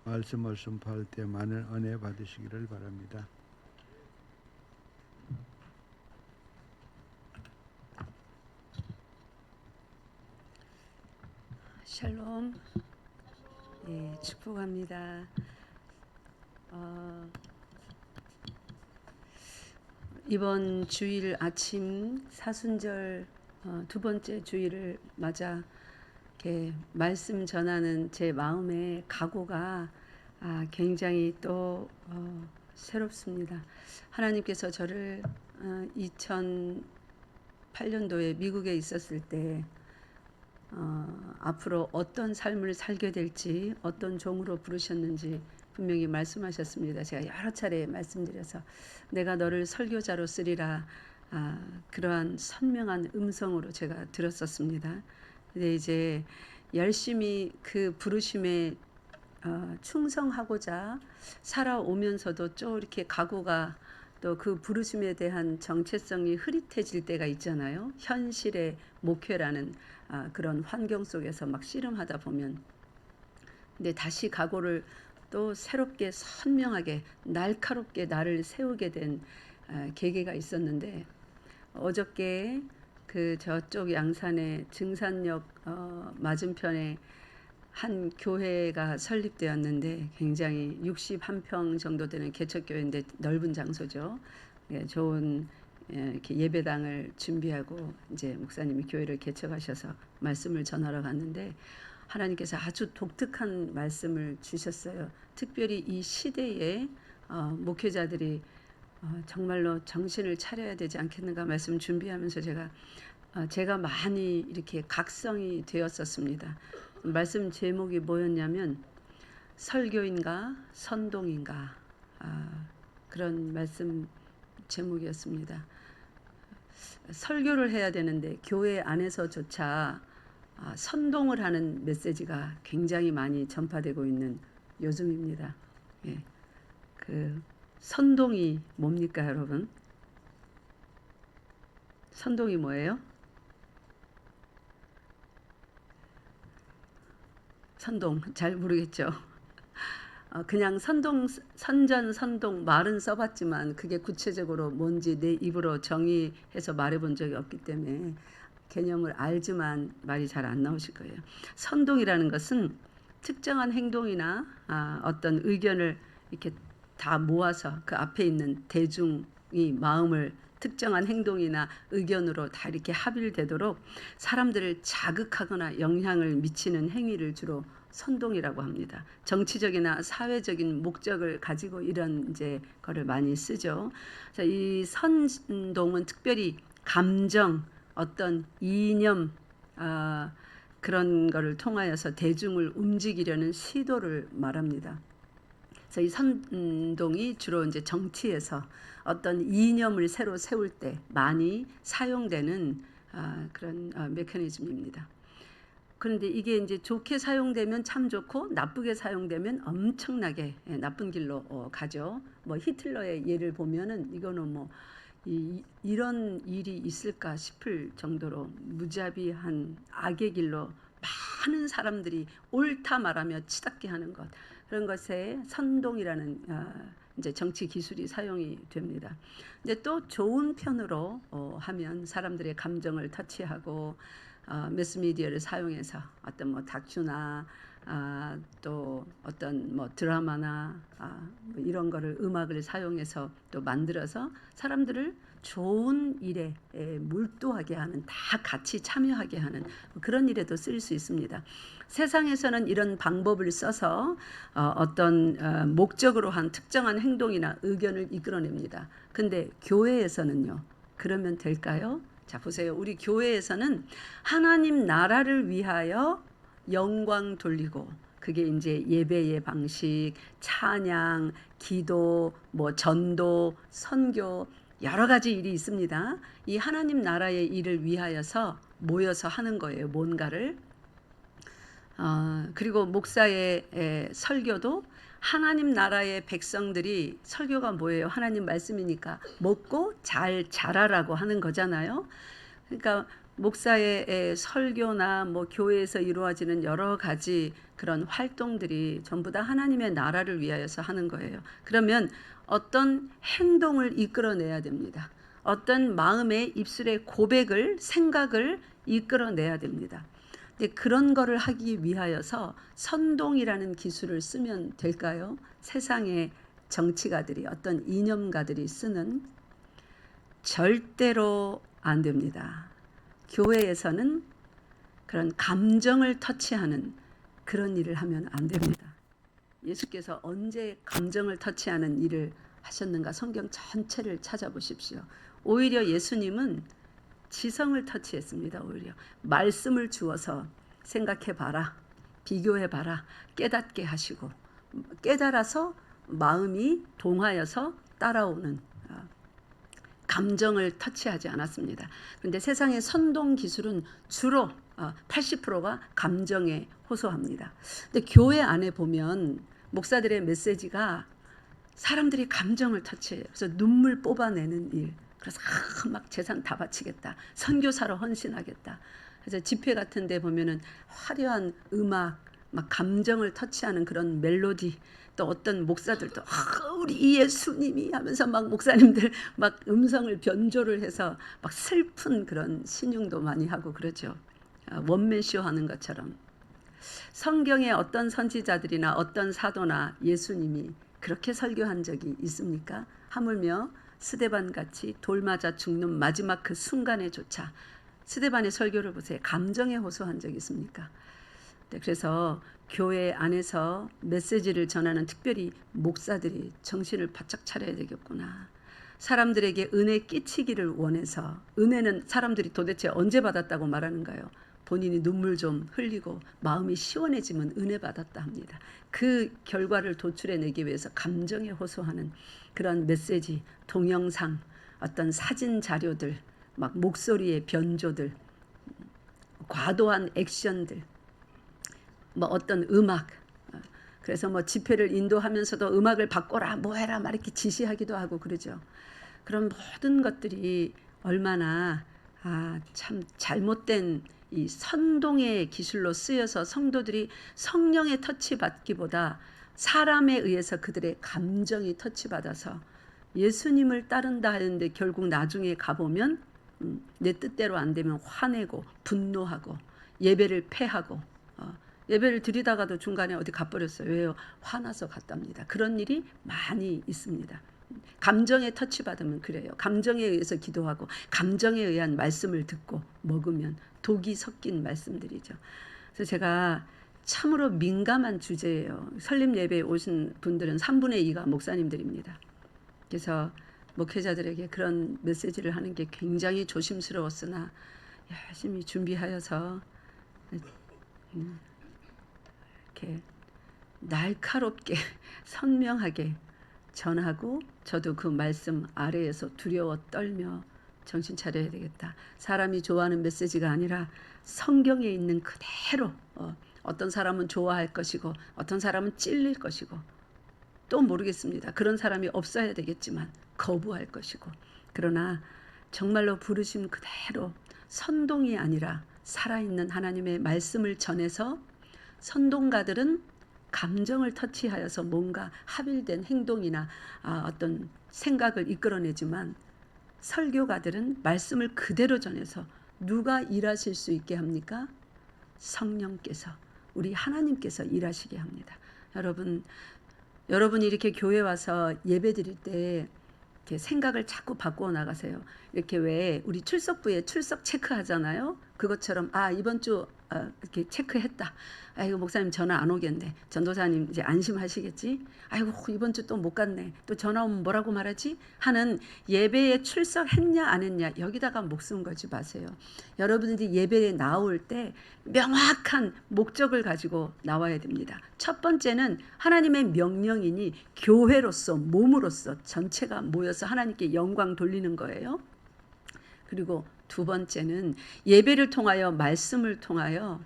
말씀을 선포할 때 많은 은혜 받으시기를 바랍니다. 샬롬. 예, 축복합니다. 이번 주일 아침 사순절 두 번째 주일을 맞아 이렇게 말씀 전하는 제 마음의 각오가 굉장히 또 새롭습니다. 하나님께서 저를 2008년도에 미국에 있었을 때 앞으로 어떤 삶을 살게 될지, 어떤 종으로 부르셨는지 분명히 말씀하셨습니다. 제가 여러 차례 말씀드려서 내가 너를 설교자로 쓰리라, 그러한 선명한 음성으로 제가 들었었습니다. 근데 이제 열심히 그 부르심에 충성하고자 살아오면서도 좀 이렇게 각오가 또 그 부르심에 대한 정체성이 흐릿해질 때가 있잖아요. 현실의 목회라는 그런 환경 속에서 막 씨름하다 보면, 근데 다시 각오를 또 새롭게 선명하게 날카롭게 나를 세우게 된 계기가 있었는데, 어저께 그 저쪽 양산의 증산역 맞은편에 한 교회가 설립되었는데, 굉장히 61평 정도 되는 개척교회인데 넓은 장소죠. 예, 좋은 이렇게 예배당을 준비하고 이제 목사님이 교회를 개척하셔서 말씀을 전하러 갔는데, 하나님께서 아주 독특한 말씀을 주셨어요. 특별히 이 시대에 목회자들이 정말로 정신을 차려야 되지 않겠는가 말씀 준비하면서 제가 많이 이렇게 각성이 되었었습니다. 말씀 제목이 뭐였냐면 설교인가 선동인가, 그런 말씀 제목이었습니다. 설교를 해야 되는데 교회 안에서조차 선동을 하는 메시지가 굉장히 많이 전파되고 있는 요즘입니다. 예, 그 선동이 뭡니까, 여러분? 선동이 뭐예요? 선동 잘 모르겠죠. 그냥 선동 말은 써봤지만 그게 구체적으로 뭔지 내 입으로 정의해서 말해본 적이 없기 때문에 개념을 알지만 말이 잘 안 나오실 거예요. 선동이라는 것은 특정한 행동이나 어떤 의견을 이렇게 다 모아서 그 앞에 있는 대중이 마음을 특정한 행동이나 의견으로 다 이렇게 합일되도록 사람들을 자극하거나 영향을 미치는 행위를 주로 선동이라고 합니다. 정치적이나 사회적인 목적을 가지고 이런 이제 거를 많이 쓰죠. 이 선동은 특별히 감정, 어떤 이념, 그런 거를 통하여서 대중을 움직이려는 시도를 말합니다. 그래서 이 선동이 주로 이제 정치에서 어떤 이념을 새로 세울 때 많이 사용되는 그런 메커니즘입니다. 그런데 이게 이제 좋게 사용되면 참 좋고 나쁘게 사용되면 엄청나게 나쁜 길로 가죠. 뭐 히틀러의 예를 보면은 이거는 뭐 이런 일이 있을까 싶을 정도로 무자비한 악의 길로 많은 사람들이 옳다 말하며 치닫게 하는 것, 그런 것에 선동이라는 이제 정치 기술이 사용이 됩니다. 근데 또 좋은 편으로 하면 사람들의 감정을 터치하고 매스미디어를 사용해서 어떤 뭐 다큐나 또 어떤 뭐 드라마나 뭐 이런 거를 음악을 사용해서 또 만들어서 사람들을 좋은 일에 몰두하게 하는, 다 같이 참여하게 하는 그런 일에도 쓰일 수 있습니다. 세상에서는 이런 방법을 써서 어떤 목적으로 한 특정한 행동이나 의견을 이끌어냅니다. 근데 교회에서는요, 그러면 될까요? 자, 보세요. 우리 교회에서는 하나님 나라를 위하여 영광 돌리고, 그게 이제 예배의 방식, 찬양, 기도, 뭐 전도, 선교, 여러 가지 일이 있습니다. 이 하나님 나라의 일을 위하여서 모여서 하는 거예요. 뭔가를. 그리고 목사의 설교도 하나님 나라의 백성들이, 설교가 뭐예요? 하나님 말씀이니까 먹고 잘 자라라고 하는 거잖아요. 그러니까 목사의 설교나 뭐 교회에서 이루어지는 여러 가지 그런 활동들이 전부 다 하나님의 나라를 위하여서 하는 거예요. 그러면 어떤 행동을 이끌어내야 됩니다. 어떤 마음의 입술의 고백을, 생각을 이끌어내야 됩니다. 근데 그런 거를 하기 위하여서 선동이라는 기술을 쓰면 될까요? 세상의 정치가들이, 어떤 이념가들이 쓰는, 절대로 안 됩니다. 교회에서는 그런 감정을 터치하는 그런 일을 하면 안 됩니다. 예수께서 언제 감정을 터치하는 일을 하셨는가? 성경 전체를 찾아보십시오. 오히려 예수님은 지성을 터치했습니다. 오히려 말씀을 주어서 생각해봐라, 비교해봐라, 깨닫게 하시고, 깨달아서 마음이 동하여서 따라오는 감정을 터치하지 않았습니다. 그런데 세상의 선동 기술은 주로 80%가 감정에 호소합니다. 근데 교회 안에 보면 목사들의 메시지가 사람들이 감정을 터치해요. 그래서 눈물 뽑아내는 일. 그래서 막 재산 다 바치겠다. 선교사로 헌신하겠다. 그래서 집회 같은 데 보면은 화려한 음악, 막 감정을 터치하는 그런 멜로디, 또 어떤 목사들도 우리 예수님이 하면서 막 목사님들 막 음성을 변조를 해서 막 슬픈 그런 신용도 많이 하고 그러죠. 원맨쇼 하는 것처럼. 성경에 어떤 선지자들이나 어떤 사도나 예수님이 그렇게 설교한 적이 있습니까? 하물며 스데반같이 돌 맞아 죽는 마지막 그 순간에조차 스데반의 설교를 보세요. 감정에 호소한 적이 있습니까? 네, 그래서 교회 안에서 메시지를 전하는 특별히 목사들이 정신을 바짝 차려야 되겠구나. 사람들에게 은혜 끼치기를 원해서, 은혜는 사람들이 도대체 언제 받았다고 말하는가요? 본인이 눈물 좀 흘리고 마음이 시원해지면 은혜 받았다 합니다. 그 결과를 도출해내기 위해서 감정에 호소하는 그런 메시지, 동영상, 어떤 사진 자료들, 막 목소리의 변조들, 과도한 액션들, 뭐 어떤 음악, 그래서 뭐 집회를 인도하면서도 음악을 바꿔라, 뭐 해라, 막 이렇게 지시하기도 하고 그러죠. 그런 모든 것들이 얼마나 참 잘못된 이 선동의 기술로 쓰여서 성도들이 성령의 터치받기보다 사람에 의해서 그들의 감정이 터치받아서 예수님을 따른다 하는데 결국 나중에 가보면 내 뜻대로 안 되면 화내고 분노하고 예배를 패하고 예배를 드리다가도 중간에 어디 가버렸어요. 왜요? 화나서 갔답니다. 그런 일이 많이 있습니다. 감정에 터치받으면 그래요. 감정에 의해서 기도하고 감정에 의한 말씀을 듣고 먹으면 독이 섞인 말씀들이죠. 그래서 제가 참으로 민감한 주제예요. 설립 예배에 오신 분들은 3분의 2가 목사님들입니다. 그래서 목회자들에게 그런 메시지를 하는 게 굉장히 조심스러웠으나 열심히 준비하여서 이렇게 날카롭게 선명하게 전하고, 저도 그 말씀 아래에서 두려워 떨며 정신 차려야 되겠다. 사람이 좋아하는 메시지가 아니라 성경에 있는 그대로, 어떤 사람은 좋아할 것이고 어떤 사람은 찔릴 것이고 또 모르겠습니다. 그런 사람이 없어야 되겠지만 거부할 것이고, 그러나 정말로 부르심 그대로 선동이 아니라 살아있는 하나님의 말씀을 전해서, 선동가들은 감정을 터치하여서 뭔가 합일된 행동이나 어떤 생각을 이끌어내지만, 설교가들은 말씀을 그대로 전해서 누가 일하실 수 있게 합니까? 성령께서, 우리 하나님께서 일하시게 합니다. 여러분이 이렇게 교회 와서 예배 드릴 때 이렇게 생각을 자꾸 바꾸어 나가세요. 이렇게 왜 우리 출석부에 출석 체크하잖아요. 그것처럼 이번 주 이렇게 체크했다. 아이고 목사님 전화 안 오겠네. 전도사님 이제 안심하시겠지. 아이고 이번 주 또 못 갔네. 또 전화 오면 뭐라고 말하지? 하는 예배에 출석했냐 안 했냐, 여기다가 목숨 걸지 마세요. 여러분들이 예배에 나올 때 명확한 목적을 가지고 나와야 됩니다. 첫 번째는 하나님의 명령이니 교회로서, 몸으로서 전체가 모여서 하나님께 영광 돌리는 거예요. 그리고 두 번째는 예배를 통하여, 말씀을 통하여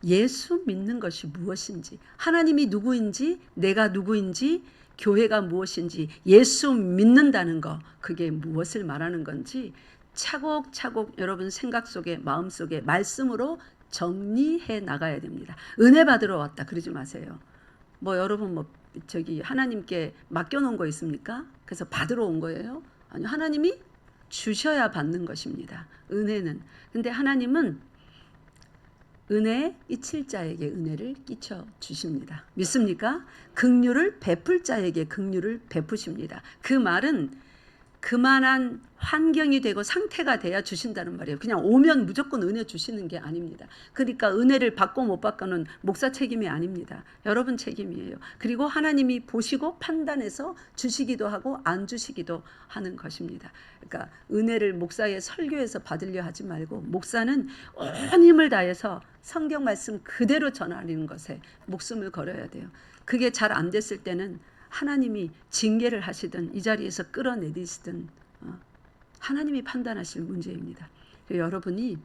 예수 믿는 것이 무엇인지, 하나님이 누구인지, 내가 누구인지, 교회가 무엇인지, 예수 믿는다는 거, 그게 무엇을 말하는 건지 차곡차곡 여러분 생각 속에 마음 속에 말씀으로 정리해 나가야 됩니다. 은혜 받으러 왔다 그러지 마세요. 뭐 여러분 뭐 저기 하나님께 맡겨놓은 거 있습니까? 그래서 받으러 온 거예요? 아니요, 하나님이 주셔야 받는 것입니다. 은혜는. 근데 하나님은 은혜 잊힐 자에게 은혜를 끼쳐 주십니다. 믿습니까? 긍휼을 베풀 자에게 긍휼을 베푸십니다. 그 말은 그만한 환경이 되고 상태가 돼야 주신다는 말이에요. 그냥 오면 무조건 은혜 주시는 게 아닙니다. 그러니까 은혜를 받고 못 받고는 목사 책임이 아닙니다. 여러분 책임이에요. 그리고 하나님이 보시고 판단해서 주시기도 하고 안 주시기도 하는 것입니다. 그러니까 은혜를 목사의 설교에서 받으려 하지 말고 목사는 온 힘을 다해서 성경 말씀 그대로 전하는 것에 목숨을 걸어야 돼요. 그게 잘 안 됐을 때는 하나님이 징계를 하시든 이 자리에서 끌어내리시든 하나님이 판단하실 문제입니다. 여러분이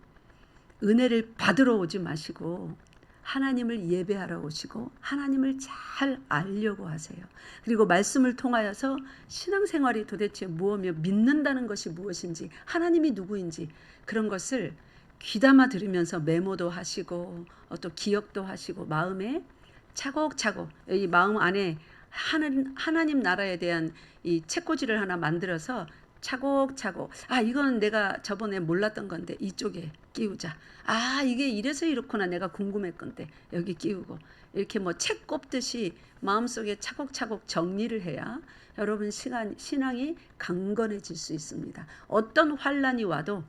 은혜를 받으러 오지 마시고 하나님을 예배하러 오시고 하나님을 잘 알려고 하세요. 그리고 말씀을 통하여서 신앙생활이 도대체 무엇이며 믿는다는 것이 무엇인지 하나님이 누구인지 그런 것을 귀담아 들으면서 메모도 하시고 또 기억도 하시고 마음에 차곡차곡 이 마음 안에 하나님 나라에 대한 이 책꽂이를 하나 만들어서 차곡차곡 이건 내가 저번에 몰랐던 건데 이쪽에 끼우자. 이게 이래서 이렇구나 내가 궁금했건데 여기 끼우고 이렇게 뭐 책 꼽듯이 마음속에 차곡차곡 정리를 해야 여러분 신앙이 강건해질 수 있습니다. 어떤 환난이 와도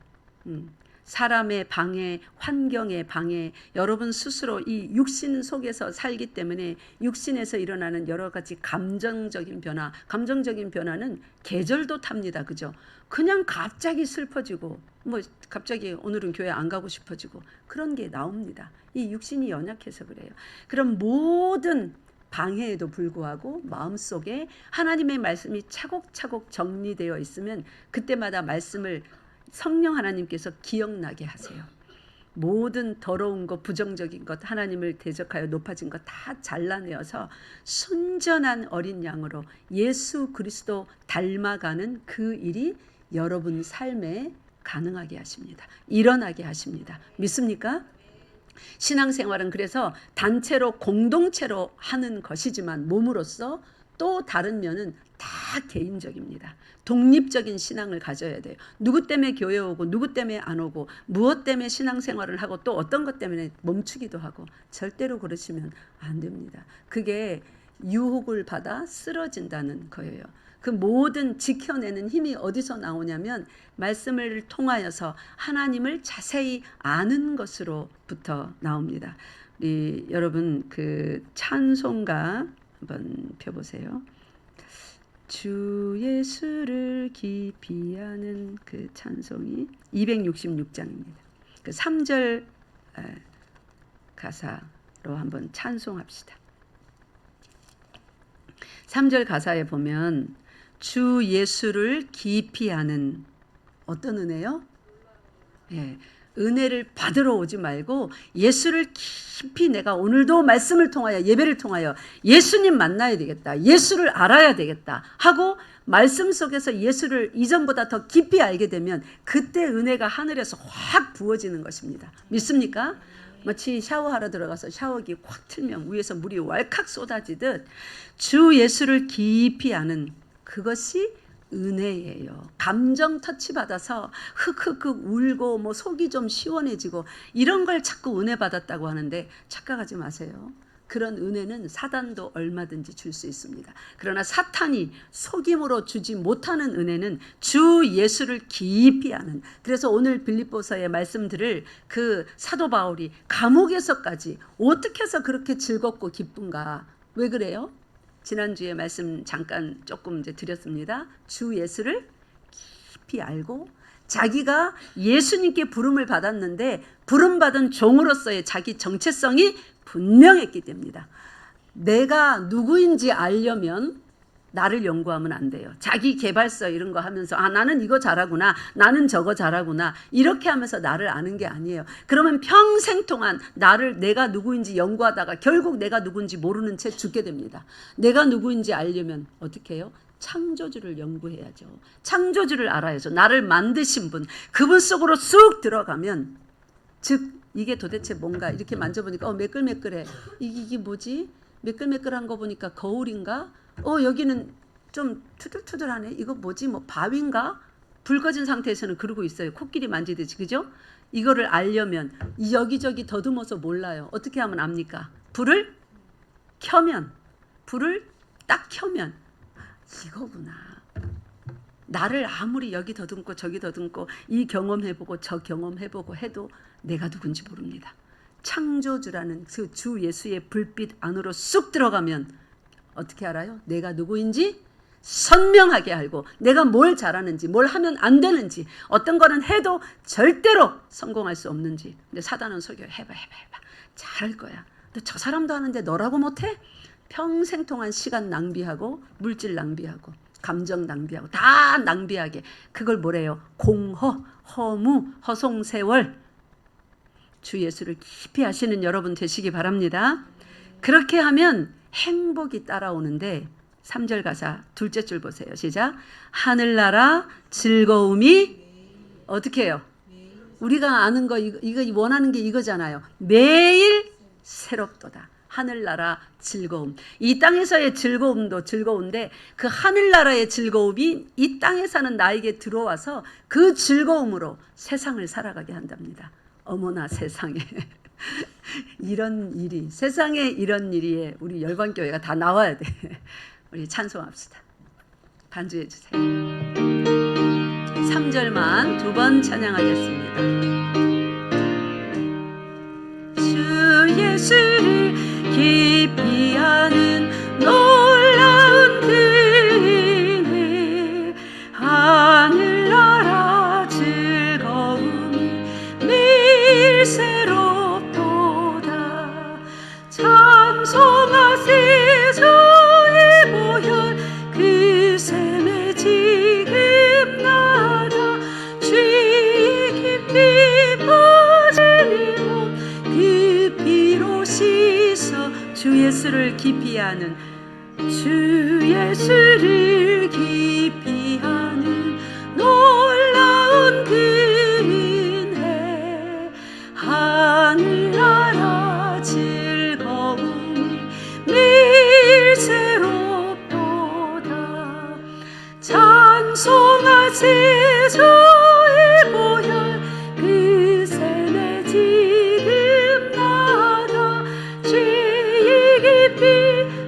사람의 방해, 환경의 방해, 여러분 스스로 이 육신 속에서 살기 때문에 육신에서 일어나는 여러 가지 감정적인 변화는 계절도 탑니다. 그죠? 그냥 갑자기 슬퍼지고 뭐 갑자기 오늘은 교회 안 가고 싶어지고 그런 게 나옵니다. 이 육신이 연약해서 그래요. 그럼 모든 방해에도 불구하고 마음속에 하나님의 말씀이 차곡차곡 정리되어 있으면 그때마다 말씀을 성령 하나님께서 기억나게 하세요. 모든 더러운 것, 부정적인 것, 하나님을 대적하여 높아진 것 다 잘라내어서 순전한 어린 양으로 예수 그리스도 닮아가는 그 일이 여러분 삶에 가능하게 하십니다. 일어나게 하십니다. 믿습니까? 신앙생활은 그래서 단체로 공동체로 하는 것이지만 몸으로서 또 다른 면은 다 개인적입니다. 독립적인 신앙을 가져야 돼요. 누구 때문에 교회 오고 누구 때문에 안 오고 무엇 때문에 신앙생활을 하고 또 어떤 것 때문에 멈추기도 하고 절대로 그러시면 안 됩니다. 그게 유혹을 받아 쓰러진다는 거예요. 그 모든 지켜내는 힘이 어디서 나오냐면 말씀을 통하여서 하나님을 자세히 아는 것으로부터 나옵니다. 우리 여러분 그 찬송가 한번 펴보세요. 주 예수를 깊이 아는 그 찬송이 266장입니다. 그 3절 가사로 한번 찬송합시다. 3절 가사에 보면 주 예수를 깊이 아는 어떤 은혜요? 은혜를 받으러 오지 말고 예수를 깊이 내가 오늘도 말씀을 통하여 예배를 통하여 예수님 만나야 되겠다. 예수를 알아야 되겠다 하고 말씀 속에서 예수를 이전보다 더 깊이 알게 되면 그때 은혜가 하늘에서 확 부어지는 것입니다. 믿습니까? 마치 샤워하러 들어가서 샤워기 확 틀면 위에서 물이 왈칵 쏟아지듯 주 예수를 깊이 아는 그것이 은혜예요. 감정 터치 받아서 흑흑흑 울고 뭐 속이 좀 시원해지고 이런 걸 자꾸 은혜 받았다고 하는데 착각하지 마세요. 그런 은혜는 사단도 얼마든지 줄 수 있습니다. 그러나 사탄이 속임으로 주지 못하는 은혜는 주 예수를 깊이 아는. 그래서 오늘 빌립보서의 말씀들을 그 사도 바울이 감옥에서까지 어떻게 해서 그렇게 즐겁고 기쁜가? 왜 그래요? 지난주에 말씀 잠깐 조금 이제 드렸습니다. 주 예수를 깊이 알고 자기가 예수님께 부름을 받았는데 부름받은 종으로서의 자기 정체성이 분명했기 때문이다. 내가 누구인지 알려면 나를 연구하면 안 돼요. 자기 개발서 이런 거 하면서 나는 이거 잘하구나. 나는 저거 잘하구나. 이렇게 하면서 나를 아는 게 아니에요. 그러면 평생 동안 내가 누구인지 연구하다가 결국 내가 누구인지 모르는 채 죽게 됩니다. 내가 누구인지 알려면 어떻게 해요? 창조주를 연구해야죠. 창조주를 알아야죠. 나를 만드신 분, 그분 속으로 쑥 들어가면, 즉 이게 도대체 뭔가 이렇게 만져보니까 매끌매끌해. 이게 뭐지? 매끌매끌한 거 보니까 거울인가? 여기는 좀 투들투들하네. 이거 뭐지? 뭐 바위인가? 불 꺼진 상태에서는 그러고 있어요. 코끼리 만지듯이. 그죠? 이거를 알려면 여기저기 더듬어서 몰라요. 어떻게 하면 압니까? 불을 딱 켜면 이거구나. 나를 아무리 여기 더듬고 저기 더듬고 이 경험해보고 저 경험해보고 해도 내가 누군지 모릅니다. 창조주라는 그 주 예수의 불빛 안으로 쑥 들어가면 어떻게 알아요? 내가 누구인지 선명하게 알고, 내가 뭘 잘하는지, 뭘 하면 안 되는지, 어떤 거는 해도 절대로 성공할 수 없는지. 근데 사단은 속여. 해봐. 잘할 거야. 근데 저 사람도 하는데 너라고 못해? 평생 동안 시간 낭비하고 물질 낭비하고 감정 낭비하고 다 낭비하게. 그걸 뭐래요? 공허, 허무, 허송세월. 주 예수를 깊이 아시는 여러분 되시기 바랍니다. 그렇게 하면 행복이 따라오는데 3절 가사 둘째 줄 보세요. 시작. 하늘나라 즐거움이 어떻게 해요? 우리가 아는 거 이거 원하는 게 이거잖아요. 매일 새롭도다. 하늘나라 즐거움. 이 땅에서의 즐거움도 즐거운데 그 하늘나라의 즐거움이 이 땅에 사는 나에게 들어와서 그 즐거움으로 세상을 살아가게 한답니다. 어머나 세상에. 이런 일이, 세상에 이런 일이 우리 열방교회가 다 나와야 돼. 우리 찬송합시다. 반주해 주세요. 3절만 두 번 찬양하겠습니다. 주 예수를 깊이 아는 놀라운 그의 하늘나라 즐거움이 매일 새롭도다. 찬송하세 주의 보혈 그 샘에 지금 나라 주의 깊이 퍼지는 몸 그 피로 씻어. 주 예수를 깊이 아는, 주 예수를 깊이 아는 놀라운 그 은혜 하늘나라 즐거움이 매일 새롭도다. 찬송하세 주의 보혈 그 샘에 지금 나라 죄의 깊이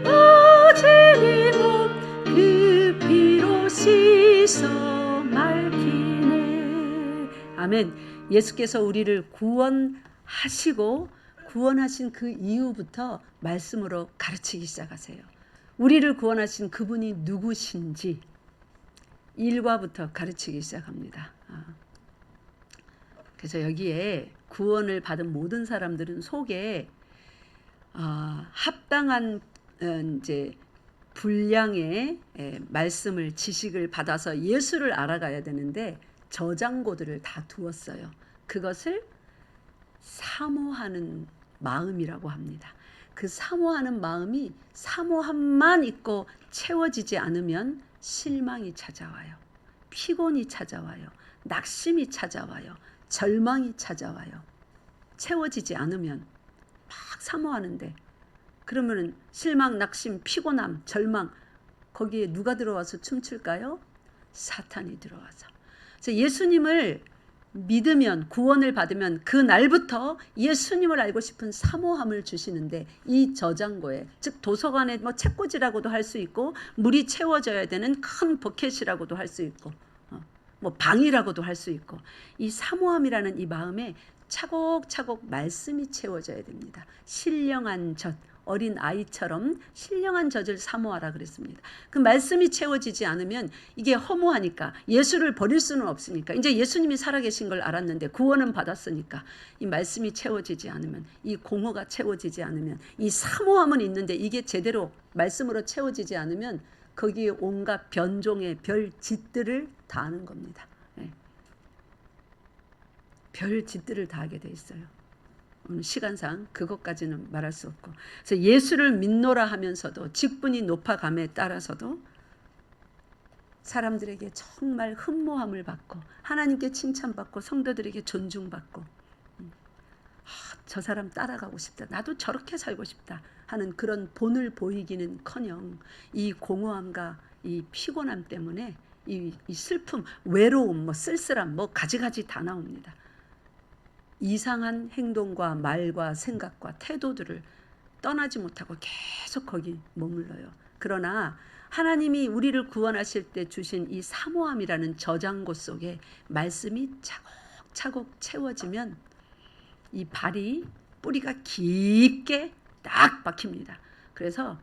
퍼지니 몸 그 피로 씻어 맑히네. 아멘. 예수께서 우리를 구원하시고 구원하신 그 이후부터 말씀으로 가르치기 시작하세요. 우리를 구원하신 그분이 누구신지 1과부터 가르치기 시작합니다. 그래서 여기에 구원을 받은 모든 사람들은 속에 합당한 이제 분량의 말씀을 지식을 받아서 예수를 알아가야 되는데 저장고들을 다 두었어요. 그것을 사모하는 마음이라고 합니다. 그 사모하는 마음이 사모함만 있고 채워지지 않으면 실망이 찾아와요. 피곤이 찾아와요. 낙심이 찾아와요. 절망이 찾아와요. 채워지지 않으면 막 사모하는데 그러면은 실망, 낙심, 피곤함, 절망 거기에 누가 들어와서 춤출까요? 사탄이 들어와서. 그래서 예수님을 믿으면 구원을 받으면 그 날부터 예수님을 알고 싶은 사모함을 주시는데 이 저장고에 즉 도서관에 뭐 책꽂이라고도 할 수 있고 물이 채워져야 되는 큰 버켓이라고도 할 수 있고 뭐 방이라고도 할 수 있고 이 사모함이라는 이 마음에 차곡차곡 말씀이 채워져야 됩니다. 신령한 젖 어린 아이처럼 신령한 젖을 사모하라 그랬습니다. 그 말씀이 채워지지 않으면 이게 허무하니까 예수를 버릴 수는 없으니까 이제 예수님이 살아계신 걸 알았는데 구원은 받았으니까 이 말씀이 채워지지 않으면 이 공허가 채워지지 않으면 이 사모함은 있는데 이게 제대로 말씀으로 채워지지 않으면 거기에 온갖 변종의 별 짓들을 다 하는 겁니다. 네. 별 짓들을 다 하게 돼 있어요. 오늘 시간상 그것까지는 말할 수 없고 그래서 예수를 믿노라 하면서도 직분이 높아감에 따라서도 사람들에게 정말 흠모함을 받고 하나님께 칭찬받고 성도들에게 존중받고 저 사람 따라가고 싶다. 나도 저렇게 살고 싶다 하는 그런 본을 보이기는커녕 이 공허함과 이 피곤함 때문에 이 슬픔, 외로움, 쓸쓸함 가지가지 다 나옵니다. 이상한 행동과 말과 생각과 태도들을 떠나지 못하고 계속 거기 머물러요. 그러나 하나님이 우리를 구원하실 때 주신 이 사모함이라는 저장고 속에 말씀이 차곡차곡 채워지면 이 발이 뿌리가 깊게 딱 박힙니다. 그래서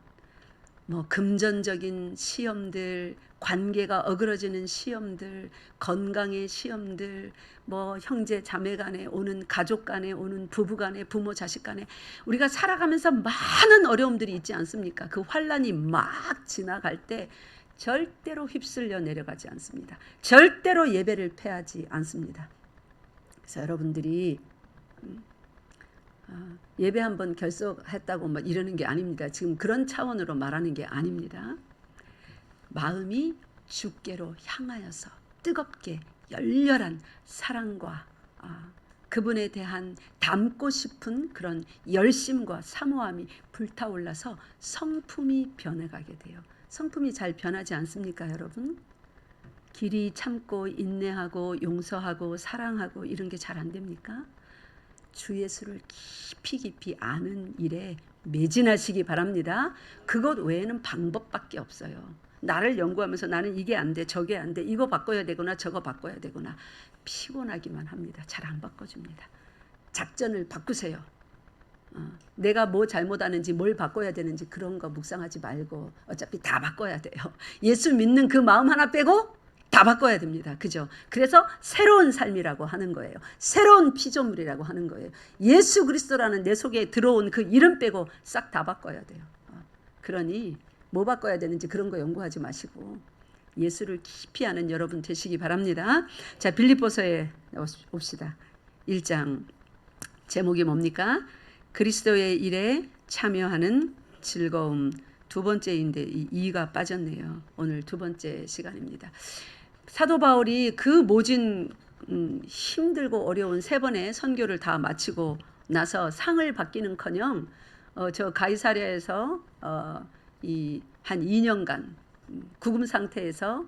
금전적인 시험들, 관계가 어그러지는 시험들, 건강의 시험들, 형제 자매 간에 오는, 가족 간에 오는, 부부 간에, 부모 자식 간에 우리가 살아가면서 많은 어려움들이 있지 않습니까? 그 환란이 막 지나갈 때 절대로 휩쓸려 내려가지 않습니다. 절대로 예배를 패하지 않습니다. 그래서 여러분들이 예배 한번 결석했다고 이러는 게 아닙니다. 지금 그런 차원으로 말하는 게 아닙니다. 마음이 주께로 향하여서 뜨겁게 열렬한 사랑과 그분에 대한 담고 싶은 그런 열심과 사모함이 불타올라서 성품이 변해가게 돼요. 성품이 잘 변하지 않습니까, 여러분? 길이 참고 인내하고 용서하고 사랑하고 이런 게 잘 안 됩니까? 주 예수를 깊이 아는 일에 매진하시기 바랍니다. 그것 외에는 방법밖에 없어요. 나를 연구하면서 나는 이게 안 돼, 저게 안 돼, 이거 바꿔야 되거나 저거 바꿔야 되거나 피곤하기만 합니다. 잘 안 바꿔줍니다. 작전을 바꾸세요. 내가 뭐 잘못하는지 뭘 바꿔야 되는지 그런 거 묵상하지 말고 어차피 다 바꿔야 돼요. 예수 믿는 그 마음 하나 빼고 다 바꿔야 됩니다. 그죠? 그래서 새로운 삶이라고 하는 거예요. 새로운 피조물이라고 하는 거예요. 예수 그리스도라는 내 속에 들어온 그 이름 빼고 싹 다 바꿔야 돼요. 그러니 뭐 바꿔야 되는지 그런 거 연구하지 마시고 예수를 깊이 아는 여러분 되시기 바랍니다. 자, 빌립보서에 옵시다. 1장 제목이 뭡니까? 그리스도의 일에 참여하는 즐거움. 두 번째인데 이 2가 빠졌네요. 오늘 두 번째 시간입니다. 사도 바울이 그 모진 힘들고 어려운 3번의 선교를 다 마치고 나서 상을 받기는커녕 저 가이사랴에서 한 2년간 구금 상태에서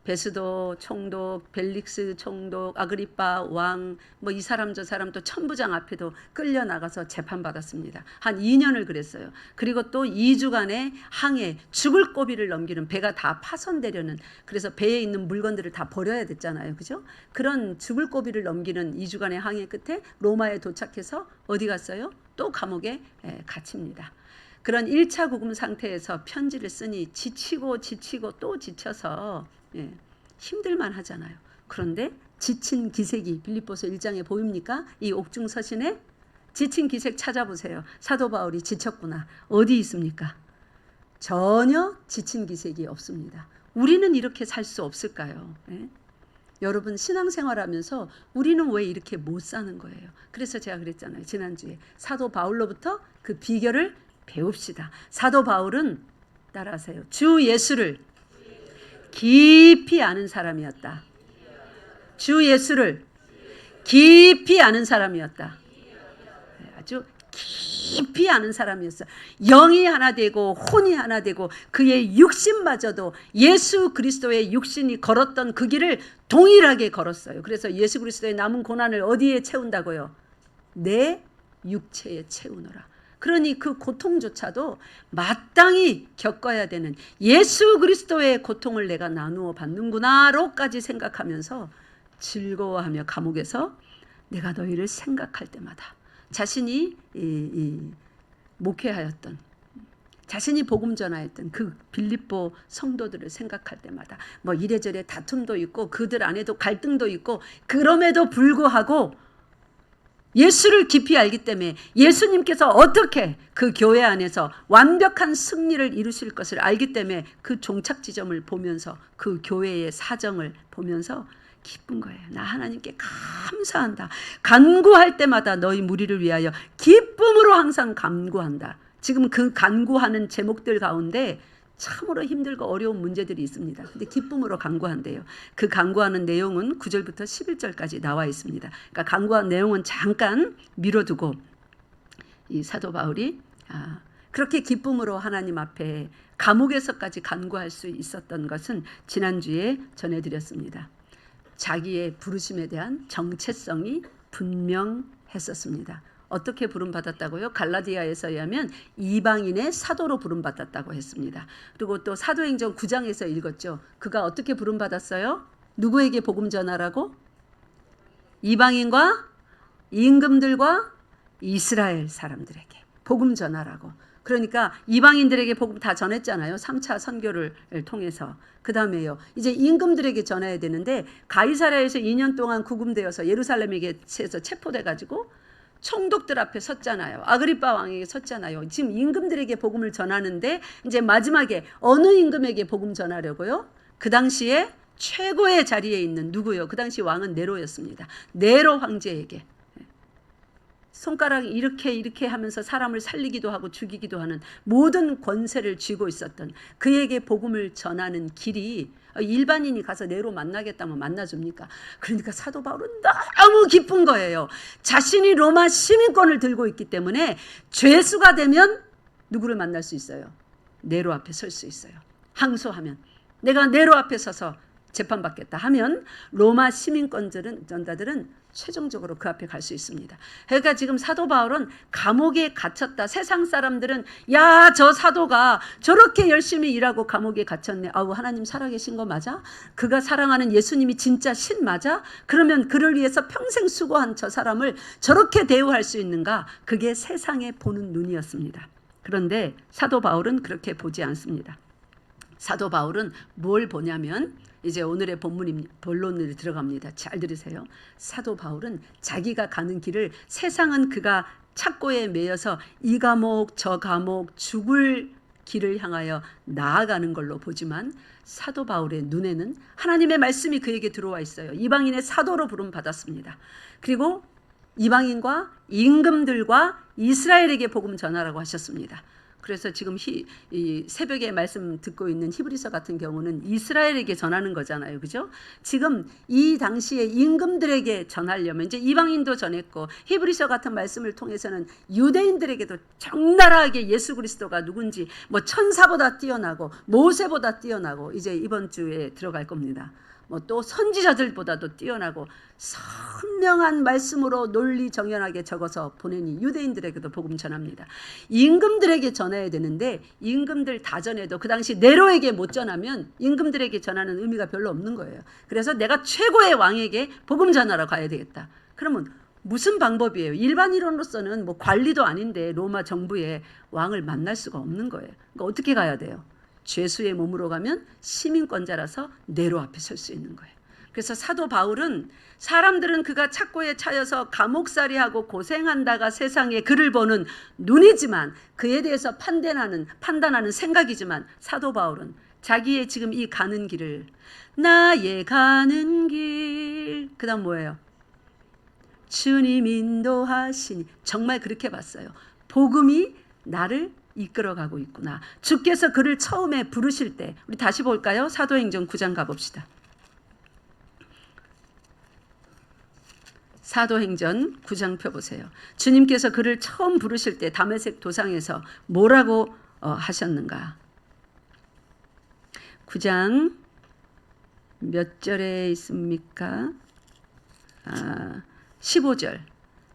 베스도 총독, 벨릭스 총독, 아그리빠 왕, 이 사람 저 사람 또 천부장 앞에도 끌려 나가서 재판받았습니다. 한 2년을 그랬어요. 그리고 또 2주간의 항해, 죽을 고비를 넘기는, 배가 다 파손되려는, 그래서 배에 있는 물건들을 다 버려야 됐잖아요. 그죠? 그런 죽을 고비를 넘기는 2주간의 항해 끝에 로마에 도착해서 어디 갔어요? 또 감옥에 갇힙니다. 그런 1차 구금 상태에서 편지를 쓰니 지치고 또 지쳐서 힘들만 하잖아요. 그런데 지친 기색이 빌립보서 1장에 보입니까? 이 옥중서신에 지친 기색 찾아보세요. 사도 바울이 지쳤구나. 어디 있습니까? 전혀 지친 기색이 없습니다. 우리는 이렇게 살 수 없을까요? 여러분 신앙생활하면서 우리는 왜 이렇게 못 사는 거예요? 그래서 제가 그랬잖아요. 지난주에 사도 바울로부터 그 비결을 배웁시다. 사도 바울은 따라하세요. 주 예수를 깊이 아는 사람이었다. 주 예수를 깊이 아는 사람이었다. 아주 깊이 아는 사람이었어요. 영이 하나 되고 혼이 하나 되고 그의 육신마저도 예수 그리스도의 육신이 걸었던 그 길을 동일하게 걸었어요. 그래서 예수 그리스도의 남은 고난을 어디에 채운다고요? 내 육체에 채우노라. 그러니 그 고통조차도 마땅히 겪어야 되는 예수 그리스도의 고통을 내가 나누어 받는구나로까지 생각하면서 즐거워하며 감옥에서 내가 너희를 생각할 때마다 자신이 목회하였던, 자신이 복음 전하였던 그 빌립보 성도들을 생각할 때마다 이래저래 다툼도 있고 그들 안에도 갈등도 있고 그럼에도 불구하고 예수를 깊이 알기 때문에 예수님께서 어떻게 그 교회 안에서 완벽한 승리를 이루실 것을 알기 때문에 그 종착 지점을 보면서 그 교회의 사정을 보면서 기쁜 거예요. 나 하나님께 감사한다. 간구할 때마다 너희 무리를 위하여 기쁨으로 항상 간구한다. 지금 그 간구하는 제목들 가운데 참으로 힘들고 어려운 문제들이 있습니다. 근데 기쁨으로 간구한대요. 그 간구하는 내용은 9절부터 11절까지 나와 있습니다. 그러니까 간구한 내용은 잠깐 미뤄두고 이 사도 바울이 그렇게 기쁨으로 하나님 앞에 감옥에서까지 간구할 수 있었던 것은 지난주에 전해드렸습니다. 자기의 부르심에 대한 정체성이 분명했었습니다. 어떻게 부름받았다고요? 갈라디아에서 의하면 이방인의 사도로 부름받았다고 했습니다. 그리고 또 사도행전 9장에서 읽었죠. 그가 어떻게 부름받았어요? 누구에게 복음 전하라고? 이방인과 임금들과 이스라엘 사람들에게 복음 전하라고. 그러니까 이방인들에게 복음 다 전했잖아요. 3차 선교를 통해서. 그 다음에요. 이제 임금들에게 전해야 되는데 가이사랴에서 2년 동안 구금되어서 예루살렘에게서 체포돼가지고 총독들 앞에 섰잖아요. 아그리빠 왕에게 섰잖아요. 지금 임금들에게 복음을 전하는데 이제 마지막에 어느 임금에게 복음 전하려고요? 그 당시에 최고의 자리에 있는 누구요? 그 당시 왕은 네로였습니다. 네로 황제에게. 손가락 이렇게 하면서 사람을 살리기도 하고 죽이기도 하는 모든 권세를 쥐고 있었던 그에게 복음을 전하는 길이 일반인이 가서 네로 만나겠다면 만나줍니까? 그러니까 사도 바울은 너무 기쁜 거예요. 자신이 로마 시민권을 들고 있기 때문에 죄수가 되면 누구를 만날 수 있어요? 네로 앞에 설 수 있어요. 항소하면 내가 네로 앞에 서서 재판받겠다 하면 로마 시민권자들은 최종적으로 그 앞에 갈 수 있습니다. 그러니까 지금 사도 바울은 감옥에 갇혔다. 세상 사람들은 야, 저 사도가 저렇게 열심히 일하고 감옥에 갇혔네. 아우, 하나님 살아계신 거 맞아? 그가 사랑하는 예수님이 진짜 신 맞아? 그러면 그를 위해서 평생 수고한 저 사람을 저렇게 대우할 수 있는가? 그게 세상에 보는 눈이었습니다. 그런데 사도 바울은 그렇게 보지 않습니다. 사도 바울은 뭘 보냐면 이제 오늘의 본론으로 들어갑니다. 잘 들으세요. 사도 바울은 자기가 가는 길을 세상은 그가 착고에 매여서 이 감옥 저 감옥 죽을 길을 향하여 나아가는 걸로 보지만 사도 바울의 눈에는 하나님의 말씀이 그에게 들어와 있어요. 이방인의 사도로 부름받았습니다. 그리고 이방인과 임금들과 이스라엘에게 복음 전하라고 하셨습니다. 그래서 지금 이 새벽에 말씀 듣고 있는 히브리서 같은 경우는 이스라엘에게 전하는 거잖아요. 그죠? 지금 이 당시에 임금들에게 전하려면 이제 이방인도 전했고 히브리서 같은 말씀을 통해서는 유대인들에게도 적나라하게 예수 그리스도가 누군지 뭐 천사보다 뛰어나고 모세보다 뛰어나고 이제 이번 주에 들어갈 겁니다. 뭐 또 선지자들보다도 뛰어나고 선명한 말씀으로 논리 정연하게 적어서 보내니 유대인들에게도 복음 전합니다. 임금들에게 전해야 되는데 임금들 다 전해도 그 당시 네로에게 못 전하면 임금들에게 전하는 의미가 별로 없는 거예요. 그래서 내가 최고의 왕에게 복음 전하러 가야 되겠다. 그러면 무슨 방법이에요? 일반인으로서는 뭐 관리도 아닌데 로마 정부의 왕을 만날 수가 없는 거예요. 그러니까 어떻게 가야 돼요? 죄수의 몸으로 가면 시민권자라서 네로 앞에 설 수 있는 거예요. 그래서 사도 바울은 사람들은 그가 착고에 차여서 감옥살이하고 고생한다가 세상에 그를 보는 눈이지만 그에 대해서 판단하는 생각이지만 사도 바울은 자기의 지금 이 가는 길을 나의 가는 길 그 다음 뭐예요? 주님 인도하시니 정말 그렇게 봤어요. 복음이 나를 이끌어가고 있구나. 주께서 그를 처음에 부르실 때 우리 다시 볼까요? 사도행전 9장 가봅시다. 사도행전 9장 펴보세요. 주님께서 그를 처음 부르실 때 다메섹 도상에서 뭐라고 하셨는가? 9장 몇 절에 있습니까? 15절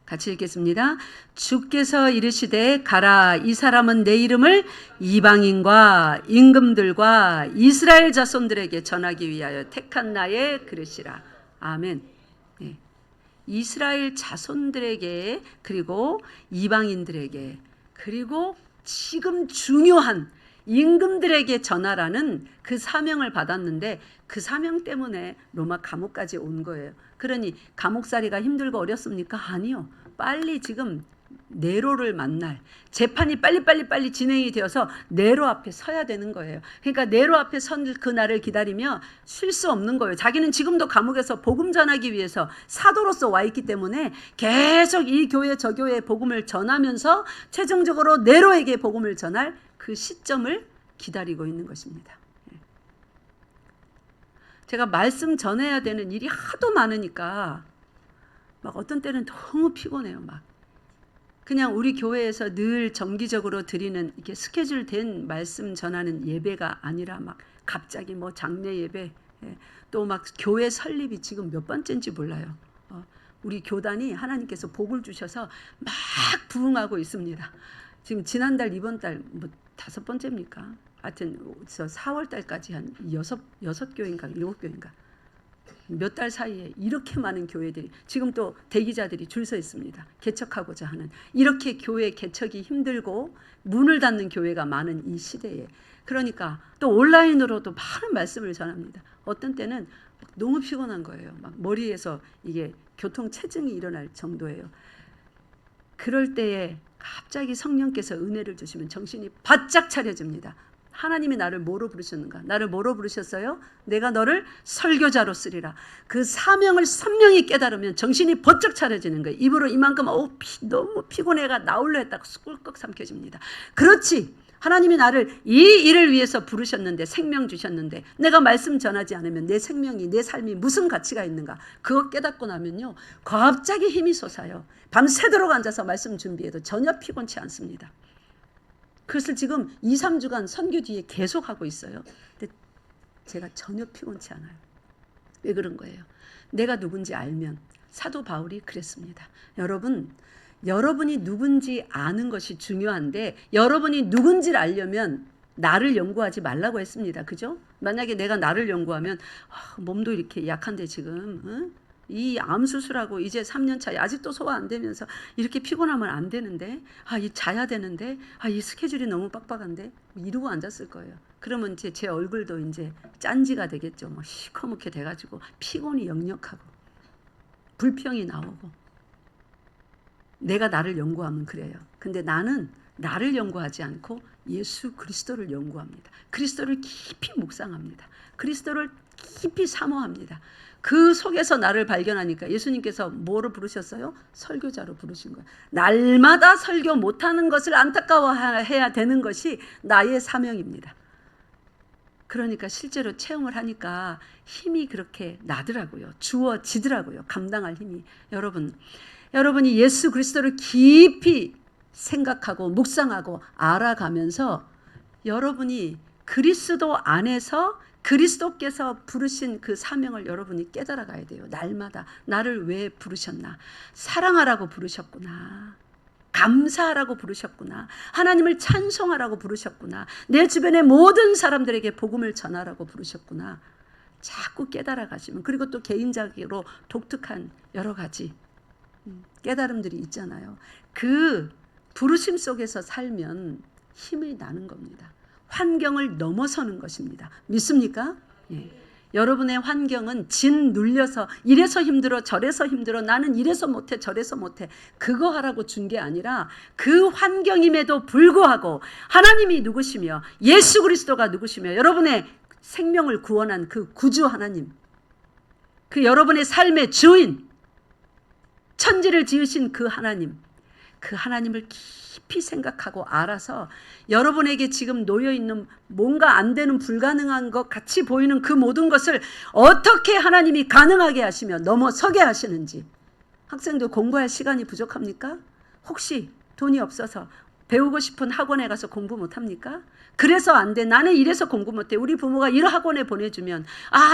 같이 읽겠습니다. 주께서 이르시되 가라, 이 사람은 내 이름을 이방인과 임금들과 이스라엘 자손들에게 전하기 위하여 택한 나의 그릇이라. 아멘. 네. 이스라엘 자손들에게 그리고 이방인들에게 그리고 지금 중요한 임금들에게 전하라는 그 사명을 받았는데 그 사명 때문에 로마 감옥까지 온 거예요. 그러니 감옥살이가 힘들고 어렵습니까? 아니요. 빨리 지금 네로를 만날 재판이 빨리 진행이 되어서 네로 앞에 서야 되는 거예요. 그러니까 네로 앞에 선 그날을 기다리며 쉴 수 없는 거예요. 자기는 지금도 감옥에서 복음 전하기 위해서 사도로서 와 있기 때문에 계속 이 교회 저 교회에 복음을 전하면서 최종적으로 네로에게 복음을 전할 그 시점을 기다리고 있는 것입니다. 제가 말씀 전해야 되는 일이 하도 많으니까 막 어떤 때는 너무 피곤해요. 막 그냥 우리 교회에서 늘 정기적으로 드리는 이렇게 스케줄 된 말씀 전하는 예배가 아니라 막 갑자기 뭐 장례 예배, 또 막 교회 설립이 지금 몇 번째인지 몰라요. 우리 교단이 하나님께서 복을 주셔서 막 부흥하고 있습니다. 지금 지난달 이번 달 뭐 5번째입니까? 하여튼 4월 달까지 한 6교회인가 7교회인가 몇 달 사이에 이렇게 많은 교회들이 지금 또 대기자들이 줄 서 있습니다. 개척하고자 하는, 이렇게 교회 개척이 힘들고 문을 닫는 교회가 많은 이 시대에, 그러니까 또 온라인으로도 많은 말씀을 전합니다. 어떤 때는 너무 피곤한 거예요. 막 머리에서 이게 교통체증이 일어날 정도예요. 그럴 때에 갑자기 성령께서 은혜를 주시면 정신이 바짝 차려집니다. 하나님이 나를 뭐로 부르셨는가? 나를 뭐로 부르셨어요? 내가 너를 설교자로 쓰리라. 그 사명을 선명히 깨달으면 정신이 번쩍 차려지는 거예요. 입으로 이만큼 너무 피곤해가 나올려 했다고 꿀꺽 삼켜집니다. 그렇지. 하나님이 나를 이 일을 위해서 부르셨는데, 생명 주셨는데 내가 말씀 전하지 않으면 내 생명이, 내 삶이 무슨 가치가 있는가? 그거 깨닫고 나면요, 갑자기 힘이 솟아요. 밤새도록 앉아서 말씀 준비해도 전혀 피곤치 않습니다. 그것을 지금 2, 3주간 선교 뒤에 계속 하고 있어요. 근데 제가 전혀 피곤치 않아요. 왜 그런 거예요? 내가 누군지 알면, 사도 바울이 그랬습니다. 여러분이 누군지 아는 것이 중요한데, 여러분이 누군지를 알려면 나를 연구하지 말라고 했습니다. 그죠? 만약에 내가 나를 연구하면 몸도 이렇게 약한데 지금 이 암 수술하고 이제 3년 차에 아직도 소화 안 되면서 이렇게 피곤하면 안 되는데, 이 자야 되는데, 이 스케줄이 너무 빡빡한데 이러고 앉았을 거예요. 그러면 이제 제 얼굴도 이제 짠지가 되겠죠. 뭐 시커멓게 돼가지고 피곤이 역력하고 불평이 나오고. 내가 나를 연구하면 그래요. 근데 나는 나를 연구하지 않고 예수 그리스도를 연구합니다. 그리스도를 깊이 묵상합니다. 그리스도를 깊이 사모합니다. 그 속에서 나를 발견하니까 예수님께서 뭐로 부르셨어요? 설교자로 부르신 거예요. 날마다 설교 못하는 것을 안타까워해야 되는 것이 나의 사명입니다. 그러니까 실제로 체험을 하니까 힘이 그렇게 나더라고요. 주어지더라고요. 감당할 힘이. 여러분이 예수 그리스도를 깊이 생각하고 묵상하고 알아가면서 여러분이 그리스도 안에서 그리스도께서 부르신 그 사명을 여러분이 깨달아 가야 돼요. 날마다 나를 왜 부르셨나? 사랑하라고 부르셨구나. 감사하라고 부르셨구나. 하나님을 찬송하라고 부르셨구나. 내 주변의 모든 사람들에게 복음을 전하라고 부르셨구나. 자꾸 깨달아 가시면, 그리고 또 개인적으로 독특한 여러 가지 깨달음들이 있잖아요. 그 부르심 속에서 살면 힘이 나는 겁니다. 환경을 넘어서는 것입니다. 믿습니까? 예. 여러분의 환경은 진 눌려서 이래서 힘들어 저래서 힘들어 나는 이래서 못해 저래서 못해 그거 하라고 준 게 아니라, 그 환경임에도 불구하고 하나님이 누구시며 예수 그리스도가 누구시며 여러분의 생명을 구원한 그 구주 하나님, 그 여러분의 삶의 주인, 천지를 지으신 그 하나님, 그 하나님을 깊이 생각하고 알아서 여러분에게 지금 놓여있는 뭔가 안 되는 불가능한 것 같이 보이는 그 모든 것을 어떻게 하나님이 가능하게 하시며 넘어서게 하시는지. 학생들 공부할 시간이 부족합니까? 혹시 돈이 없어서 배우고 싶은 학원에 가서 공부 못합니까? 그래서 안 돼. 나는 이래서 공부 못해. 우리 부모가 이런 학원에 보내주면,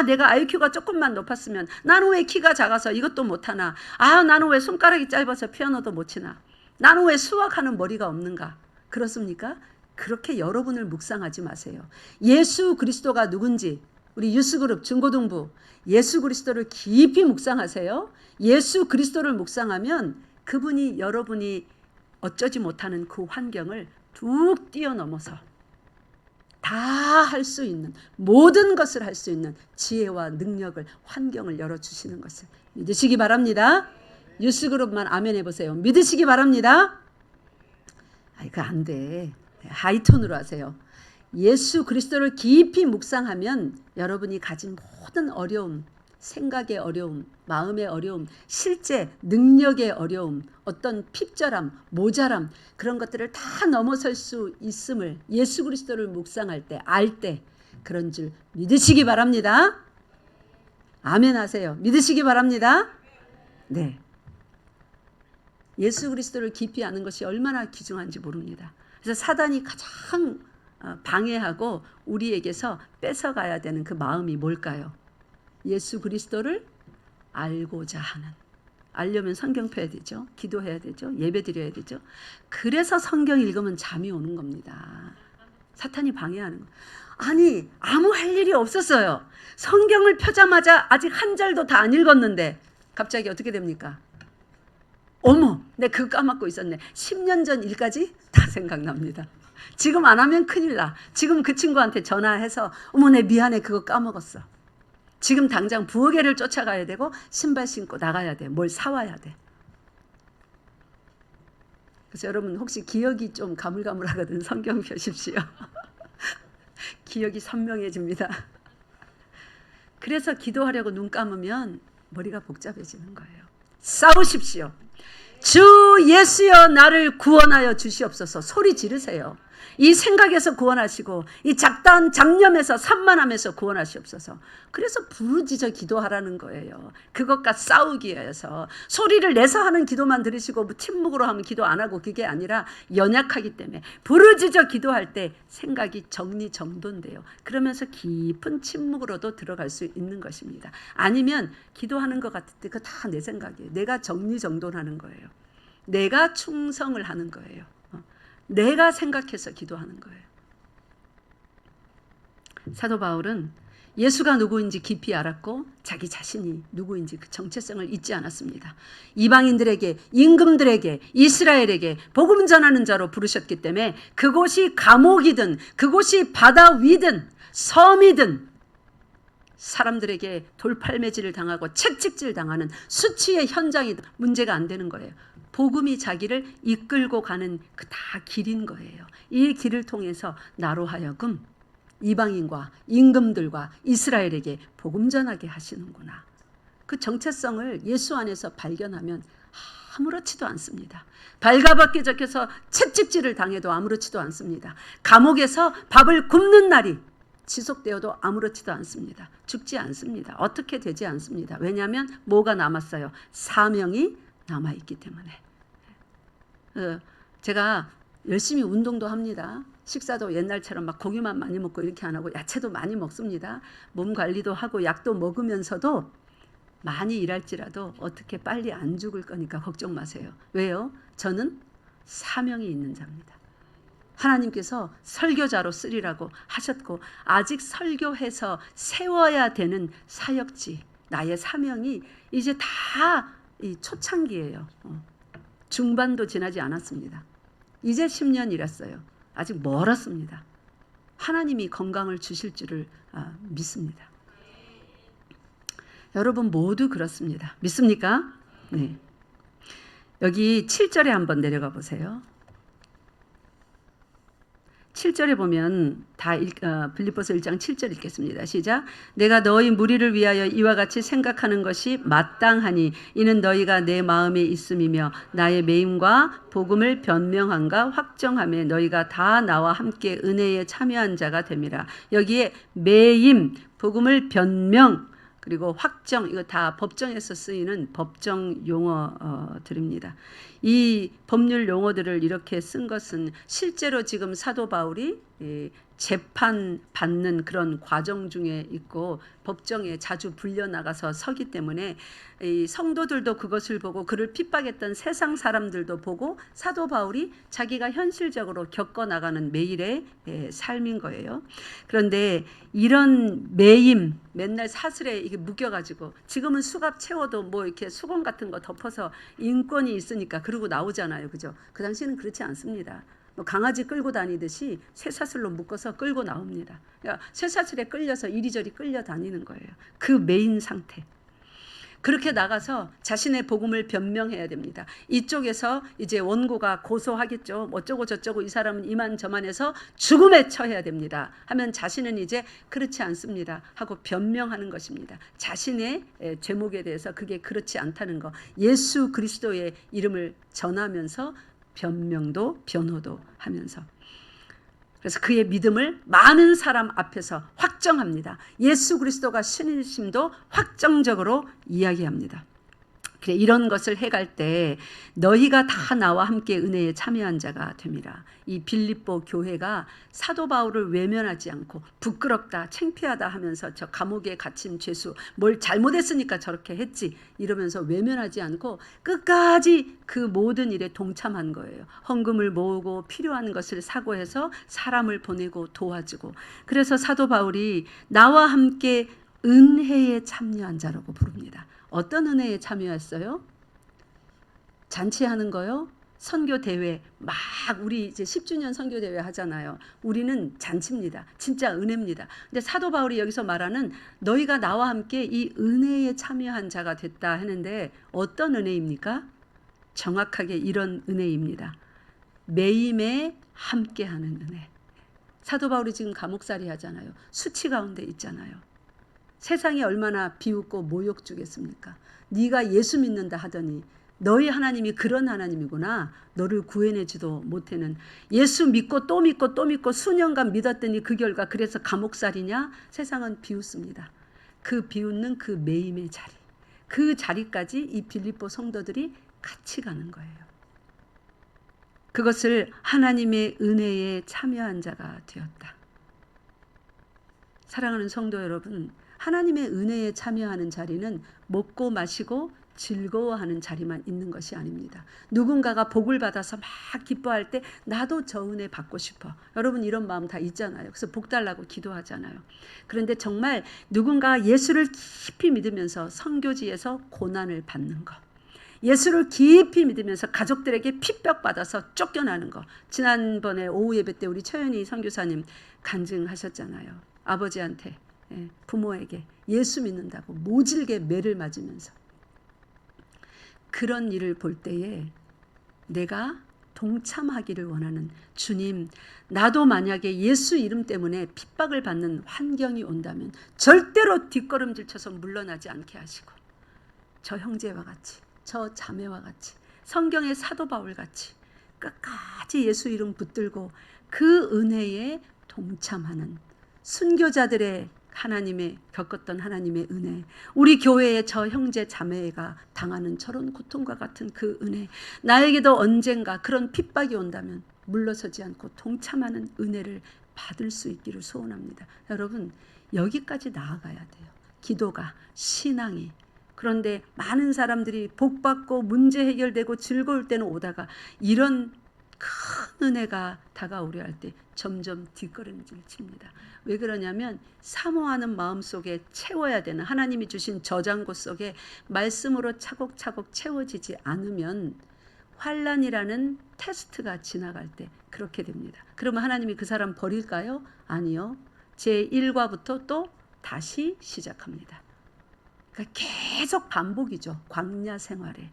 내가 IQ가 조금만 높았으면, 나는 왜 키가 작아서 이것도 못하나? 나는 왜 손가락이 짧아서 피아노도 못 치나? 나는 왜 수학하는 머리가 없는가? 그렇습니까? 그렇게 여러분을 묵상하지 마세요. 예수 그리스도가 누군지, 우리 유스그룹 중고등부 예수 그리스도를 깊이 묵상하세요. 예수 그리스도를 묵상하면 그분이 여러분이 어쩌지 못하는 그 환경을 툭 뛰어넘어서 다 할 수 있는, 모든 것을 할 수 있는 지혜와 능력을, 환경을 열어주시는 것을 믿으시기 바랍니다. 뉴스그룹만 아멘 해보세요. 믿으시기 바랍니다. 그거 안 돼. 하이톤으로 하세요. 예수 그리스도를 깊이 묵상하면 여러분이 가진 모든 어려움, 생각의 어려움, 마음의 어려움, 실제 능력의 어려움, 어떤 핍절함, 모자람 그런 것들을 다 넘어설 수 있음을 예수 그리스도를 묵상할 때, 알 때 그런 줄 믿으시기 바랍니다. 아멘 하세요. 믿으시기 바랍니다. 네. 예수 그리스도를 깊이 아는 것이 얼마나 귀중한지 모릅니다. 그래서 사단이 가장 방해하고 우리에게서 뺏어가야 되는 그 마음이 뭘까요? 예수 그리스도를 알고자 하는. 알려면 성경 펴야 되죠. 기도해야 되죠. 예배 드려야 되죠. 그래서 성경 읽으면 잠이 오는 겁니다. 사탄이 방해하는 거. 아니 아무 할 일이 없었어요. 성경을 펴자마자 아직 한 절도 다 안 읽었는데 갑자기 어떻게 됩니까? 어머, 내 그거 까먹고 있었네. 10년 전 일까지 다 생각납니다. 지금 안 하면 큰일 나. 지금 그 친구한테 전화해서 어머 내 미안해 그거 까먹었어. 지금 당장 부엌에를 쫓아가야 되고 신발 신고 나가야 돼. 뭘 사와야 돼. 그래서 여러분 혹시 기억이 좀 가물가물하거든 성경 펴십시오. 기억이 선명해집니다. 그래서 기도하려고 눈 감으면 머리가 복잡해지는 거예요. 싸우십시오. 주 예수여 나를 구원하여 주시옵소서. 소리 지르세요. 이 생각에서 구원하시고 이 작단 잡념에서 산만함에서 구원하시옵소서. 그래서 부르짖어 기도하라는 거예요. 그것과 싸우기 위해서. 소리를 내서 하는 기도만 들으시고 침묵으로 하면 기도 안 하고 그게 아니라 연약하기 때문에 부르짖어 기도할 때 생각이 정리정돈돼요. 그러면서 깊은 침묵으로도 들어갈 수 있는 것입니다. 아니면 기도하는 것 같을 때 그거 다 내 생각이에요. 내가 정리정돈하는 거예요. 내가 충성을 하는 거예요. 내가 생각해서 기도하는 거예요. 사도 바울은 예수가 누구인지 깊이 알았고 자기 자신이 누구인지 그 정체성을 잊지 않았습니다. 이방인들에게, 임금들에게, 이스라엘에게 복음 전하는 자로 부르셨기 때문에 그곳이 감옥이든 그곳이 바다 위든 섬이든 사람들에게 돌팔매질을 당하고 채찍질 당하는 수치의 현장이든 문제가 안 되는 거예요. 복음이 자기를 이끌고 가는 그 다 길인 거예요. 이 길을 통해서 나로 하여금 이방인과 임금들과 이스라엘에게 복음 전하게 하시는구나. 그 정체성을 예수 안에서 발견하면 아무렇지도 않습니다. 발가벗게 적혀서 채찍질을 당해도 아무렇지도 않습니다. 감옥에서 밥을 굶는 날이 지속되어도 아무렇지도 않습니다. 죽지 않습니다. 어떻게 되지 않습니다. 왜냐하면 뭐가 남았어요? 사명이 남아있기 때문에. 제가 열심히 운동도 합니다. 식사도 옛날처럼 막 고기만 많이 먹고 이렇게 안 하고 야채도 많이 먹습니다. 몸 관리도 하고 약도 먹으면서도 많이 일할지라도 어떻게 빨리 안 죽을 거니까 걱정 마세요. 왜요? 저는 사명이 있는 자입니다. 하나님께서 설교자로 쓰리라고 하셨고 아직 설교해서 세워야 되는 사역지, 나의 사명이 이제 다 이 초창기예요. 중반도 지나지 않았습니다. 이제 10년 일했어요. 아직 멀었습니다. 하나님이 건강을 주실 줄을 믿습니다. 여러분 모두 그렇습니다. 믿습니까? 네. 여기 7절에 한번 내려가 보세요. 7절에 보면 빌립보서 1장 7절 읽겠습니다. 시작. 내가 너희 무리를 위하여 이와 같이 생각하는 것이 마땅하니 이는 너희가 내 마음에 있음이며 나의 매임과 복음을 변명함과 확정함에 너희가 다 나와 함께 은혜에 참여한 자가 됨이라. 여기에 매임, 복음을 변명 그리고 확정, 이거 다 법정에서 쓰이는 법정 용어들입니다. 이 법률 용어들을 이렇게 쓴 것은 실제로 지금 사도 바울이 재판 받는 그런 과정 중에 있고 법정에 자주 불려나가서 서기 때문에 이 성도들도 그것을 보고 그를 핍박했던 세상 사람들도 보고 사도 바울이 자기가 현실적으로 겪어나가는 매일의 삶인 거예요. 그런데 이런 매임, 맨날 사슬에 이게 묶여가지고 지금은 수갑 채워도 뭐 이렇게 수건 같은 거 덮어서 인권이 있으니까 그러고 나오잖아요. 그죠? 그 당시에는 그렇지 않습니다. 뭐 강아지 끌고 다니듯이 쇠사슬로 묶어서 끌고 나옵니다. 그러니까 쇠사슬에 끌려서 이리저리 끌려 다니는 거예요. 그 매인 상태. 그렇게 나가서 자신의 복음을 변명해야 됩니다. 이쪽에서 이제 원고가 고소하겠죠. 어쩌고 저쩌고 이 사람은 이만저만해서 죽음에 처해야 됩니다. 하면 자신은 이제 그렇지 않습니다 하고 변명하는 것입니다. 자신의 죄목에 대해서 그게 그렇지 않다는 거. 예수 그리스도의 이름을 전하면서 변명도 변호도 하면서, 그래서 그의 믿음을 많은 사람 앞에서 확정합니다. 예수 그리스도가 신이심도 확정적으로 이야기합니다. 그래, 이런 것을 해갈 때 너희가 다 나와 함께 은혜에 참여한 자가 됩니다. 이 빌립보 교회가 사도 바울을 외면하지 않고 부끄럽다 창피하다 하면서 저 감옥에 갇힌 죄수 뭘 잘못했으니까 저렇게 했지 이러면서 외면하지 않고 끝까지 그 모든 일에 동참한 거예요. 헌금을 모으고 필요한 것을 사고해서 사람을 보내고 도와주고, 그래서 사도 바울이 나와 함께 은혜에 참여한 자라고 부릅니다. 어떤 은혜에 참여했어요? 잔치하는 거요? 선교 대회 막 우리 이제 10주년 선교 대회 하잖아요. 우리는 잔치입니다. 진짜 은혜입니다. 근데 사도 바울이 여기서 말하는 너희가 나와 함께 이 은혜에 참여한 자가 됐다 하는데 어떤 은혜입니까? 정확하게 이런 은혜입니다. 매임에 함께하는 은혜. 사도 바울이 지금 감옥살이 하잖아요. 수치 가운데 있잖아요. 세상이 얼마나 비웃고 모욕 주겠습니까? 네가 예수 믿는다 하더니 너희 하나님이 그런 하나님이구나. 너를 구해내지도 못하는, 예수 믿고 또 믿고 또 믿고 수년간 믿었더니 그 결과 그래서 감옥살이냐? 세상은 비웃습니다. 그 비웃는 그 매임의 자리, 그 자리까지 이 빌립보 성도들이 같이 가는 거예요. 그것을 하나님의 은혜에 참여한 자가 되었다. 사랑하는 성도 여러분, 하나님의 은혜에 참여하는 자리는 먹고 마시고 즐거워하는 자리만 있는 것이 아닙니다. 누군가가 복을 받아서 막 기뻐할 때 나도 저 은혜 받고 싶어. 여러분 이런 마음 다 있잖아요. 그래서 복 달라고 기도하잖아요. 그런데 정말 누군가가 예수를 깊이 믿으면서 선교지에서 고난을 받는 것, 예수를 깊이 믿으면서 가족들에게 핍박받아서 쫓겨나는 것. 지난번에 오후 예배 때 우리 최연희 선교사님 간증하셨잖아요. 아버지한테, 부모에게 예수 믿는다고 모질게 매를 맞으면서. 그런 일을 볼 때에 내가 동참하기를 원하는, 주님, 나도 만약에 예수 이름 때문에 핍박을 받는 환경이 온다면 절대로 뒷걸음질 쳐서 물러나지 않게 하시고, 저 형제와 같이, 저 자매와 같이, 성경의 사도 바울 같이 끝까지 예수 이름 붙들고 그 은혜에 동참하는 순교자들의 하나님의 겪었던 하나님의 은혜, 우리 교회의 저 형제 자매가 당하는 저런 고통과 같은 그 은혜, 나에게도 언젠가 그런 핍박이 온다면 물러서지 않고 동참하는 은혜를 받을 수 있기를 소원합니다. 여러분 여기까지 나아가야 돼요. 기도가, 신앙이. 그런데 많은 사람들이 복받고 문제 해결되고 즐거울 때는 오다가 이런 큰 은혜가 다가오려 할 때 점점 뒷걸음질 칩니다. 왜 그러냐면 사모하는 마음 속에 채워야 되는 하나님이 주신 저장고 속에 말씀으로 차곡차곡 채워지지 않으면 환난이라는 테스트가 지나갈 때 그렇게 됩니다. 그러면 하나님이 그 사람 버릴까요? 아니요. 제1과부터 또 다시 시작합니다. 그러니까 계속 반복이죠. 광야 생활에.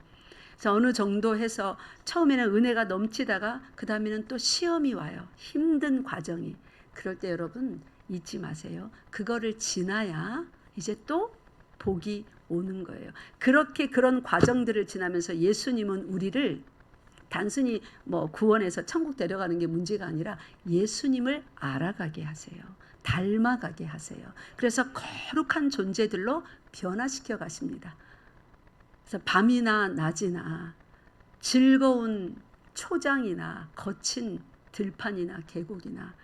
그래서 어느 정도 해서 처음에는 은혜가 넘치다가 그 다음에는 또 시험이 와요. 힘든 과정이. 그럴 때 여러분 잊지 마세요. 그거를 지나야 이제 또 복이 오는 거예요. 그렇게 그런 과정들을 지나면서 예수님은 우리를 단순히 뭐 구원해서 천국 데려가는 게 문제가 아니라 예수님을 알아가게 하세요. 닮아가게 하세요. 그래서 거룩한 존재들로 변화시켜 가십니다. 그래서 밤이나 낮이나 즐거운 초장이나 거친 들판이나 계곡이나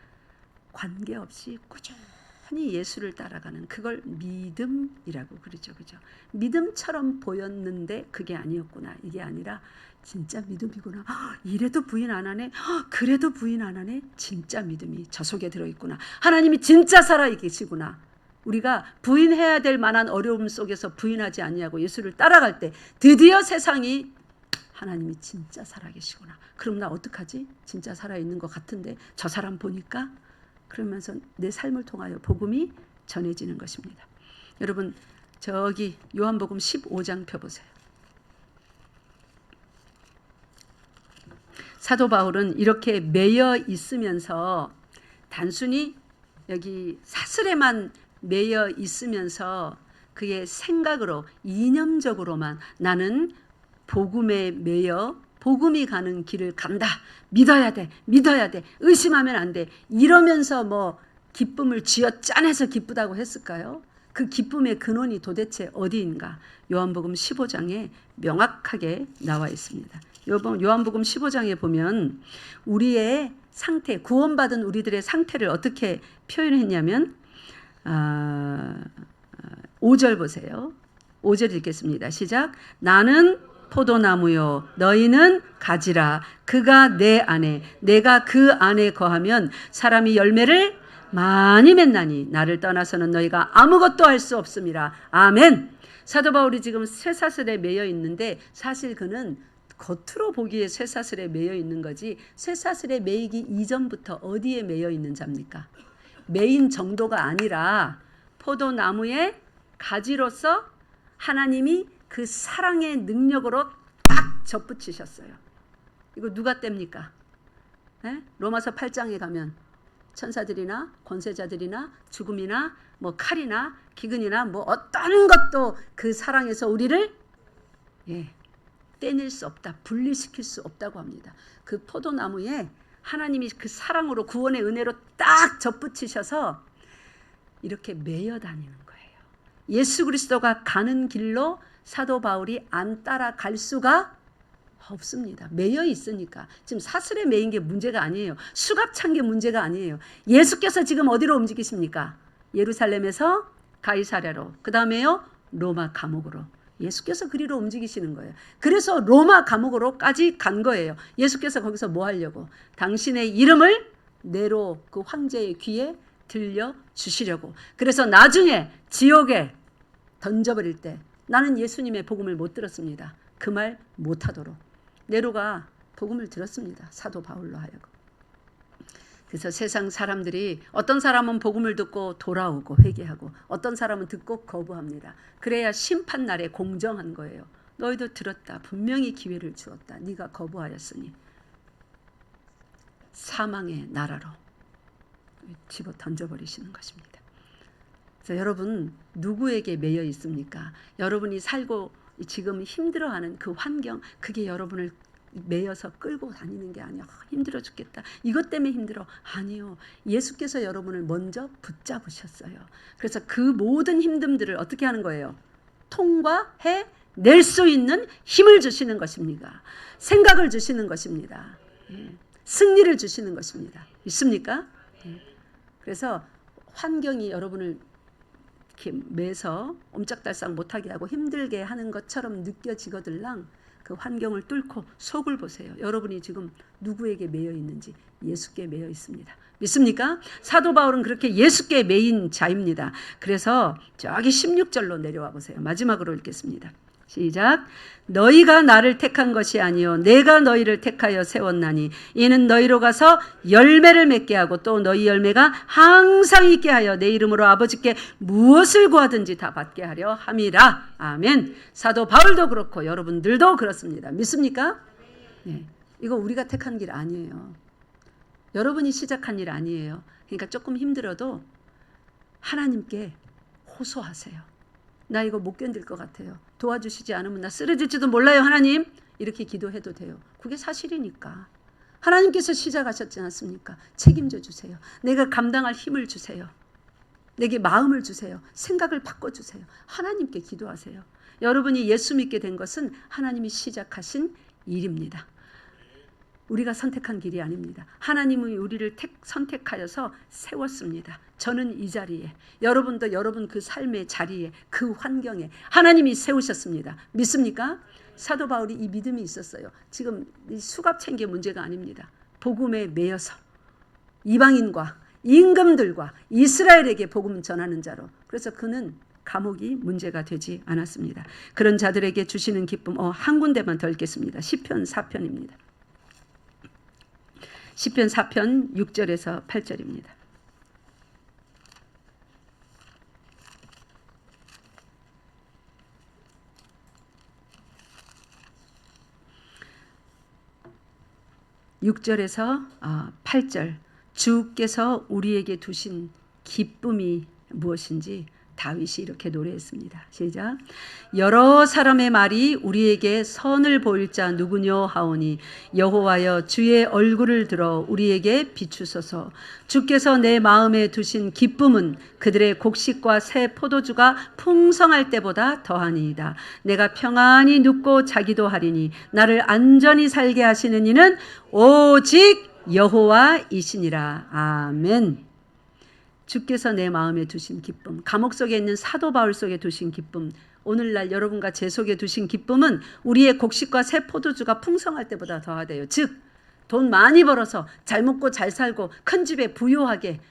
관계없이 꾸준히 예수를 따라가는, 그걸 믿음이라고 그러죠. 그죠? 믿음처럼 보였는데 그게 아니었구나. 이게 아니라 진짜 믿음이구나. 이래도 부인 안 하네. 그래도 부인 안 하네. 진짜 믿음이 저 속에 들어있구나. 하나님이 진짜 살아계시구나. 우리가 부인해야 될 만한 어려움 속에서 부인하지 아니하고 예수를 따라갈 때 드디어 세상이 하나님이 진짜 살아계시구나. 그럼 나 어떡하지? 진짜 살아있는 것 같은데 저 사람 보니까, 그러면서 내 삶을 통하여 복음이 전해지는 것입니다. 여러분 저기 요한복음 15장 펴보세요. 사도 바울은 이렇게 매여 있으면서 단순히 여기 사슬에만 매여 있으면서 그의 생각으로 이념적으로만 나는 복음에 매여 복음이 가는 길을 간다. 믿어야 돼. 믿어야 돼. 의심하면 안 돼. 이러면서 뭐 기쁨을 쥐어짜내서 기쁘다고 했을까요? 그 기쁨의 근원이 도대체 어디인가? 요한복음 15장에 명확하게 나와 있습니다. 요한복음 15장에 보면 우리의 상태, 구원받은 우리들의 상태를 어떻게 표현했냐면 5절 보세요. 5절 읽겠습니다. 시작. 나는 포도나무요 너희는 가지라. 그가 내 안에 내가 그 안에 거하면 사람이 열매를 많이 맺나니 나를 떠나서는 너희가 아무것도 할 수 없음이라. 아멘. 사도 바울이 지금 쇠사슬에 매여 있는데 사실 그는 겉으로 보기에 쇠사슬에 매여 있는 거지 쇠사슬에 매이기 이전부터 어디에 매여 있는 자입니까? 매인 정도가 아니라 포도나무의 가지로서 하나님이 그 사랑의 능력으로 딱 접붙이셨어요. 이거 누가 뗍니까? 네? 로마서 8장에 가면 천사들이나 권세자들이나 죽음이나 뭐 칼이나 기근이나 뭐 어떤 것도 그 사랑에서 우리를 떼낼 수 없다. 분리시킬 수 없다고 합니다. 그 포도나무에 하나님이 그 사랑으로 구원의 은혜로 딱 접붙이셔서 이렇게 매여 다니는 거예요. 예수 그리스도가 가는 길로 사도 바울이 안 따라갈 수가 없습니다. 매여 있으니까. 지금 사슬에 매인 게 문제가 아니에요. 수갑 찬 게 문제가 아니에요. 예수께서 지금 어디로 움직이십니까? 예루살렘에서 가이사랴로, 그 다음에요 로마 감옥으로. 예수께서 그리로 움직이시는 거예요. 그래서 로마 감옥으로까지 간 거예요. 예수께서 거기서 뭐 하려고? 당신의 이름을 네로 그 황제의 귀에 들려주시려고. 그래서 나중에 지옥에 던져버릴 때 나는 예수님의 복음을 못 들었습니다. 그 말 못하도록 네로가 복음을 들었습니다. 사도 바울로 하여금. 그래서 세상 사람들이 어떤 사람은 복음을 듣고 돌아오고 회개하고 어떤 사람은 듣고 거부합니다. 그래야 심판날에 공정한 거예요. 너희도 들었다. 분명히 기회를 주었다. 네가 거부하였으니 사망의 나라로 집어 던져버리시는 것입니다. 그래서 여러분 누구에게 매여 있습니까? 여러분이 살고 지금 힘들어하는 그 환경, 그게 여러분을 매여서 끌고 다니는 게 아니야. 힘들어 죽겠다. 이것 때문에 힘들어. 아니요. 예수께서 여러분을 먼저 붙잡으셨어요. 그래서 그 모든 힘듦들을 어떻게 하는 거예요? 통과해 낼 수 있는 힘을 주시는 것입니다. 생각을 주시는 것입니다. 승리를 주시는 것입니다. 있습니까? 그래서 환경이 여러분을 이렇게 매서 옴짝달싹 못하게 하고 힘들게 하는 것처럼 느껴지거들랑 그 환경을 뚫고 속을 보세요. 여러분이 지금 누구에게 매여 있는지. 예수께 매여 있습니다. 믿습니까? 사도 바울은 그렇게 예수께 매인 자입니다. 그래서 저기 16절로 내려와 보세요. 마지막으로 읽겠습니다. 시작. 너희가 나를 택한 것이 아니요 내가 너희를 택하여 세웠나니 이는 너희로 가서 열매를 맺게 하고 또 너희 열매가 항상 있게 하여 내 이름으로 아버지께 무엇을 구하든지 다 받게 하려 함이라. 아멘. 사도 바울도 그렇고 여러분들도 그렇습니다. 믿습니까? 네. 이거 우리가 택한 길 아니에요. 여러분이 시작한 일 아니에요. 그러니까 조금 힘들어도 하나님께 호소하세요. 나 이거 못 견딜 것 같아요. 도와주시지 않으면 나 쓰러질지도 몰라요. 하나님. 이렇게 기도해도 돼요. 그게 사실이니까. 하나님께서 시작하셨지 않습니까? 책임져 주세요. 내가 감당할 힘을 주세요. 내게 마음을 주세요. 생각을 바꿔주세요. 하나님께 기도하세요. 여러분이 예수 믿게 된 것은 하나님이 시작하신 일입니다. 우리가 선택한 길이 아닙니다. 하나님이 우리를 선택하여서 세웠습니다. 저는 이 자리에, 여러분도 여러분 그 삶의 자리에, 그 환경에 하나님이 세우셨습니다. 믿습니까? 사도 바울이 이 믿음이 있었어요. 지금 이 수갑 찬 게 문제가 아닙니다. 복음에 매여서 이방인과 임금들과 이스라엘에게 복음 전하는 자로. 그래서 그는 감옥이 문제가 되지 않았습니다. 그런 자들에게 주시는 기쁨, 한 군데만 더 읽겠습니다. 시편 4편입니다. 시편 4편 6절에서 8절입니다. 6절에서 8절 주께서 우리에게 두신 기쁨이 무엇인지 다윗이 이렇게 노래했습니다. 시작. 여러 사람의 말이 우리에게 선을 보일 자 누구뇨 하오니 여호와여 주의 얼굴을 들어 우리에게 비추소서. 주께서 내 마음에 두신 기쁨은 그들의 곡식과 새 포도주가 풍성할 때보다 더하니이다. 내가 평안히 눕고 자기도 하리니 나를 안전히 살게 하시는 이는 오직 여호와이시니라. 아멘. 주께서 내 마음에 두신 기쁨, 감옥 속에 있는 사도 바울 속에 두신 기쁨, 오늘날 여러분과 제 속에 두신 기쁨은 우리의 곡식과 새 포도주가 풍성할 때보다 더하대요. 즉 돈 많이 벌어서 잘 먹고 잘 살고 큰 집에 부유하게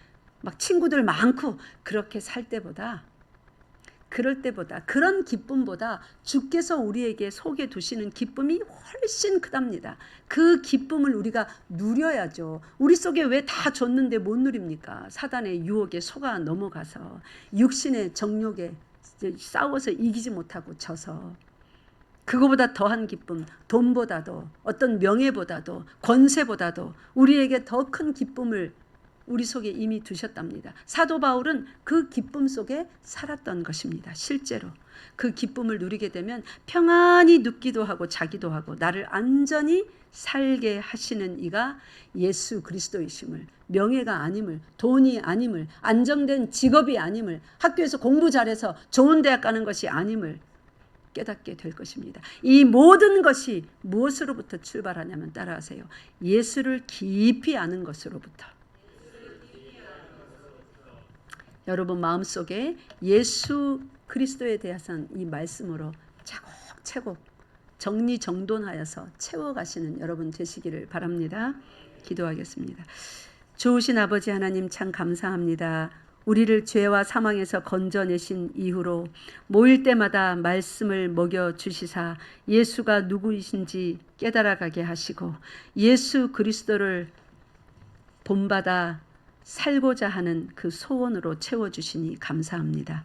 막 친구들 많고 그렇게 살 때보다, 그럴 때보다, 그런 기쁨보다 주께서 우리에게 속에 두시는 기쁨이 훨씬 크답니다. 그 기쁨을 우리가 누려야죠. 우리 속에 왜 다 줬는데 못 누립니까? 사단의 유혹에 속아 넘어가서 육신의 정욕에 싸워서 이기지 못하고 져서. 그거보다 더한 기쁨, 돈보다도 어떤 명예보다도 권세보다도 우리에게 더 큰 기쁨을 우리 속에 이미 두셨답니다. 사도 바울은 그 기쁨 속에 살았던 것입니다. 실제로 그 기쁨을 누리게 되면 평안히 눕기도 하고 자기도 하고 나를 안전히 살게 하시는 이가 예수 그리스도이심을, 명예가 아님을, 돈이 아님을, 안정된 직업이 아님을, 학교에서 공부 잘해서 좋은 대학 가는 것이 아님을 깨닫게 될 것입니다. 이 모든 것이 무엇으로부터 출발하냐면 따라하세요. 예수를 깊이 아는 것으로부터. 여러분 마음속에 예수 그리스도에 대해서는 이 말씀으로 차곡차곡 정리정돈하여서 채워가시는 여러분 되시기를 바랍니다. 기도하겠습니다. 좋으신 아버지 하나님 참 감사합니다. 우리를 죄와 사망에서 건져내신 이후로 모일 때마다 말씀을 먹여주시사 예수가 누구이신지 깨달아가게 하시고 예수 그리스도를 본받아 살고자 하는 그 소원으로 채워주시니 감사합니다.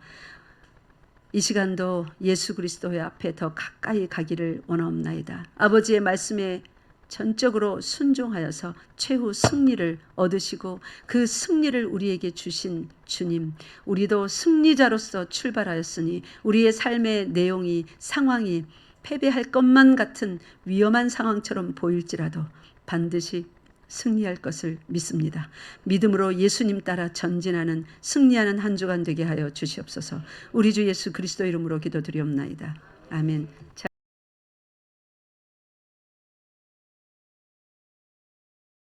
이 시간도 예수 그리스도의 앞에 더 가까이 가기를 원하옵나이다. 아버지의 말씀에 전적으로 순종하여서 최후 승리를 얻으시고 그 승리를 우리에게 주신 주님, 우리도 승리자로서 출발하였으니 우리의 삶의 내용이, 상황이 패배할 것만 같은 위험한 상황처럼 보일지라도 반드시 승리할 것을 믿습니다. 믿음으로 예수님 따라 전진하는 승리하는 한 주간 되게 하여 주시옵소서. 우리 주 예수 그리스도 이름으로 기도드리옵나이다. 아멘.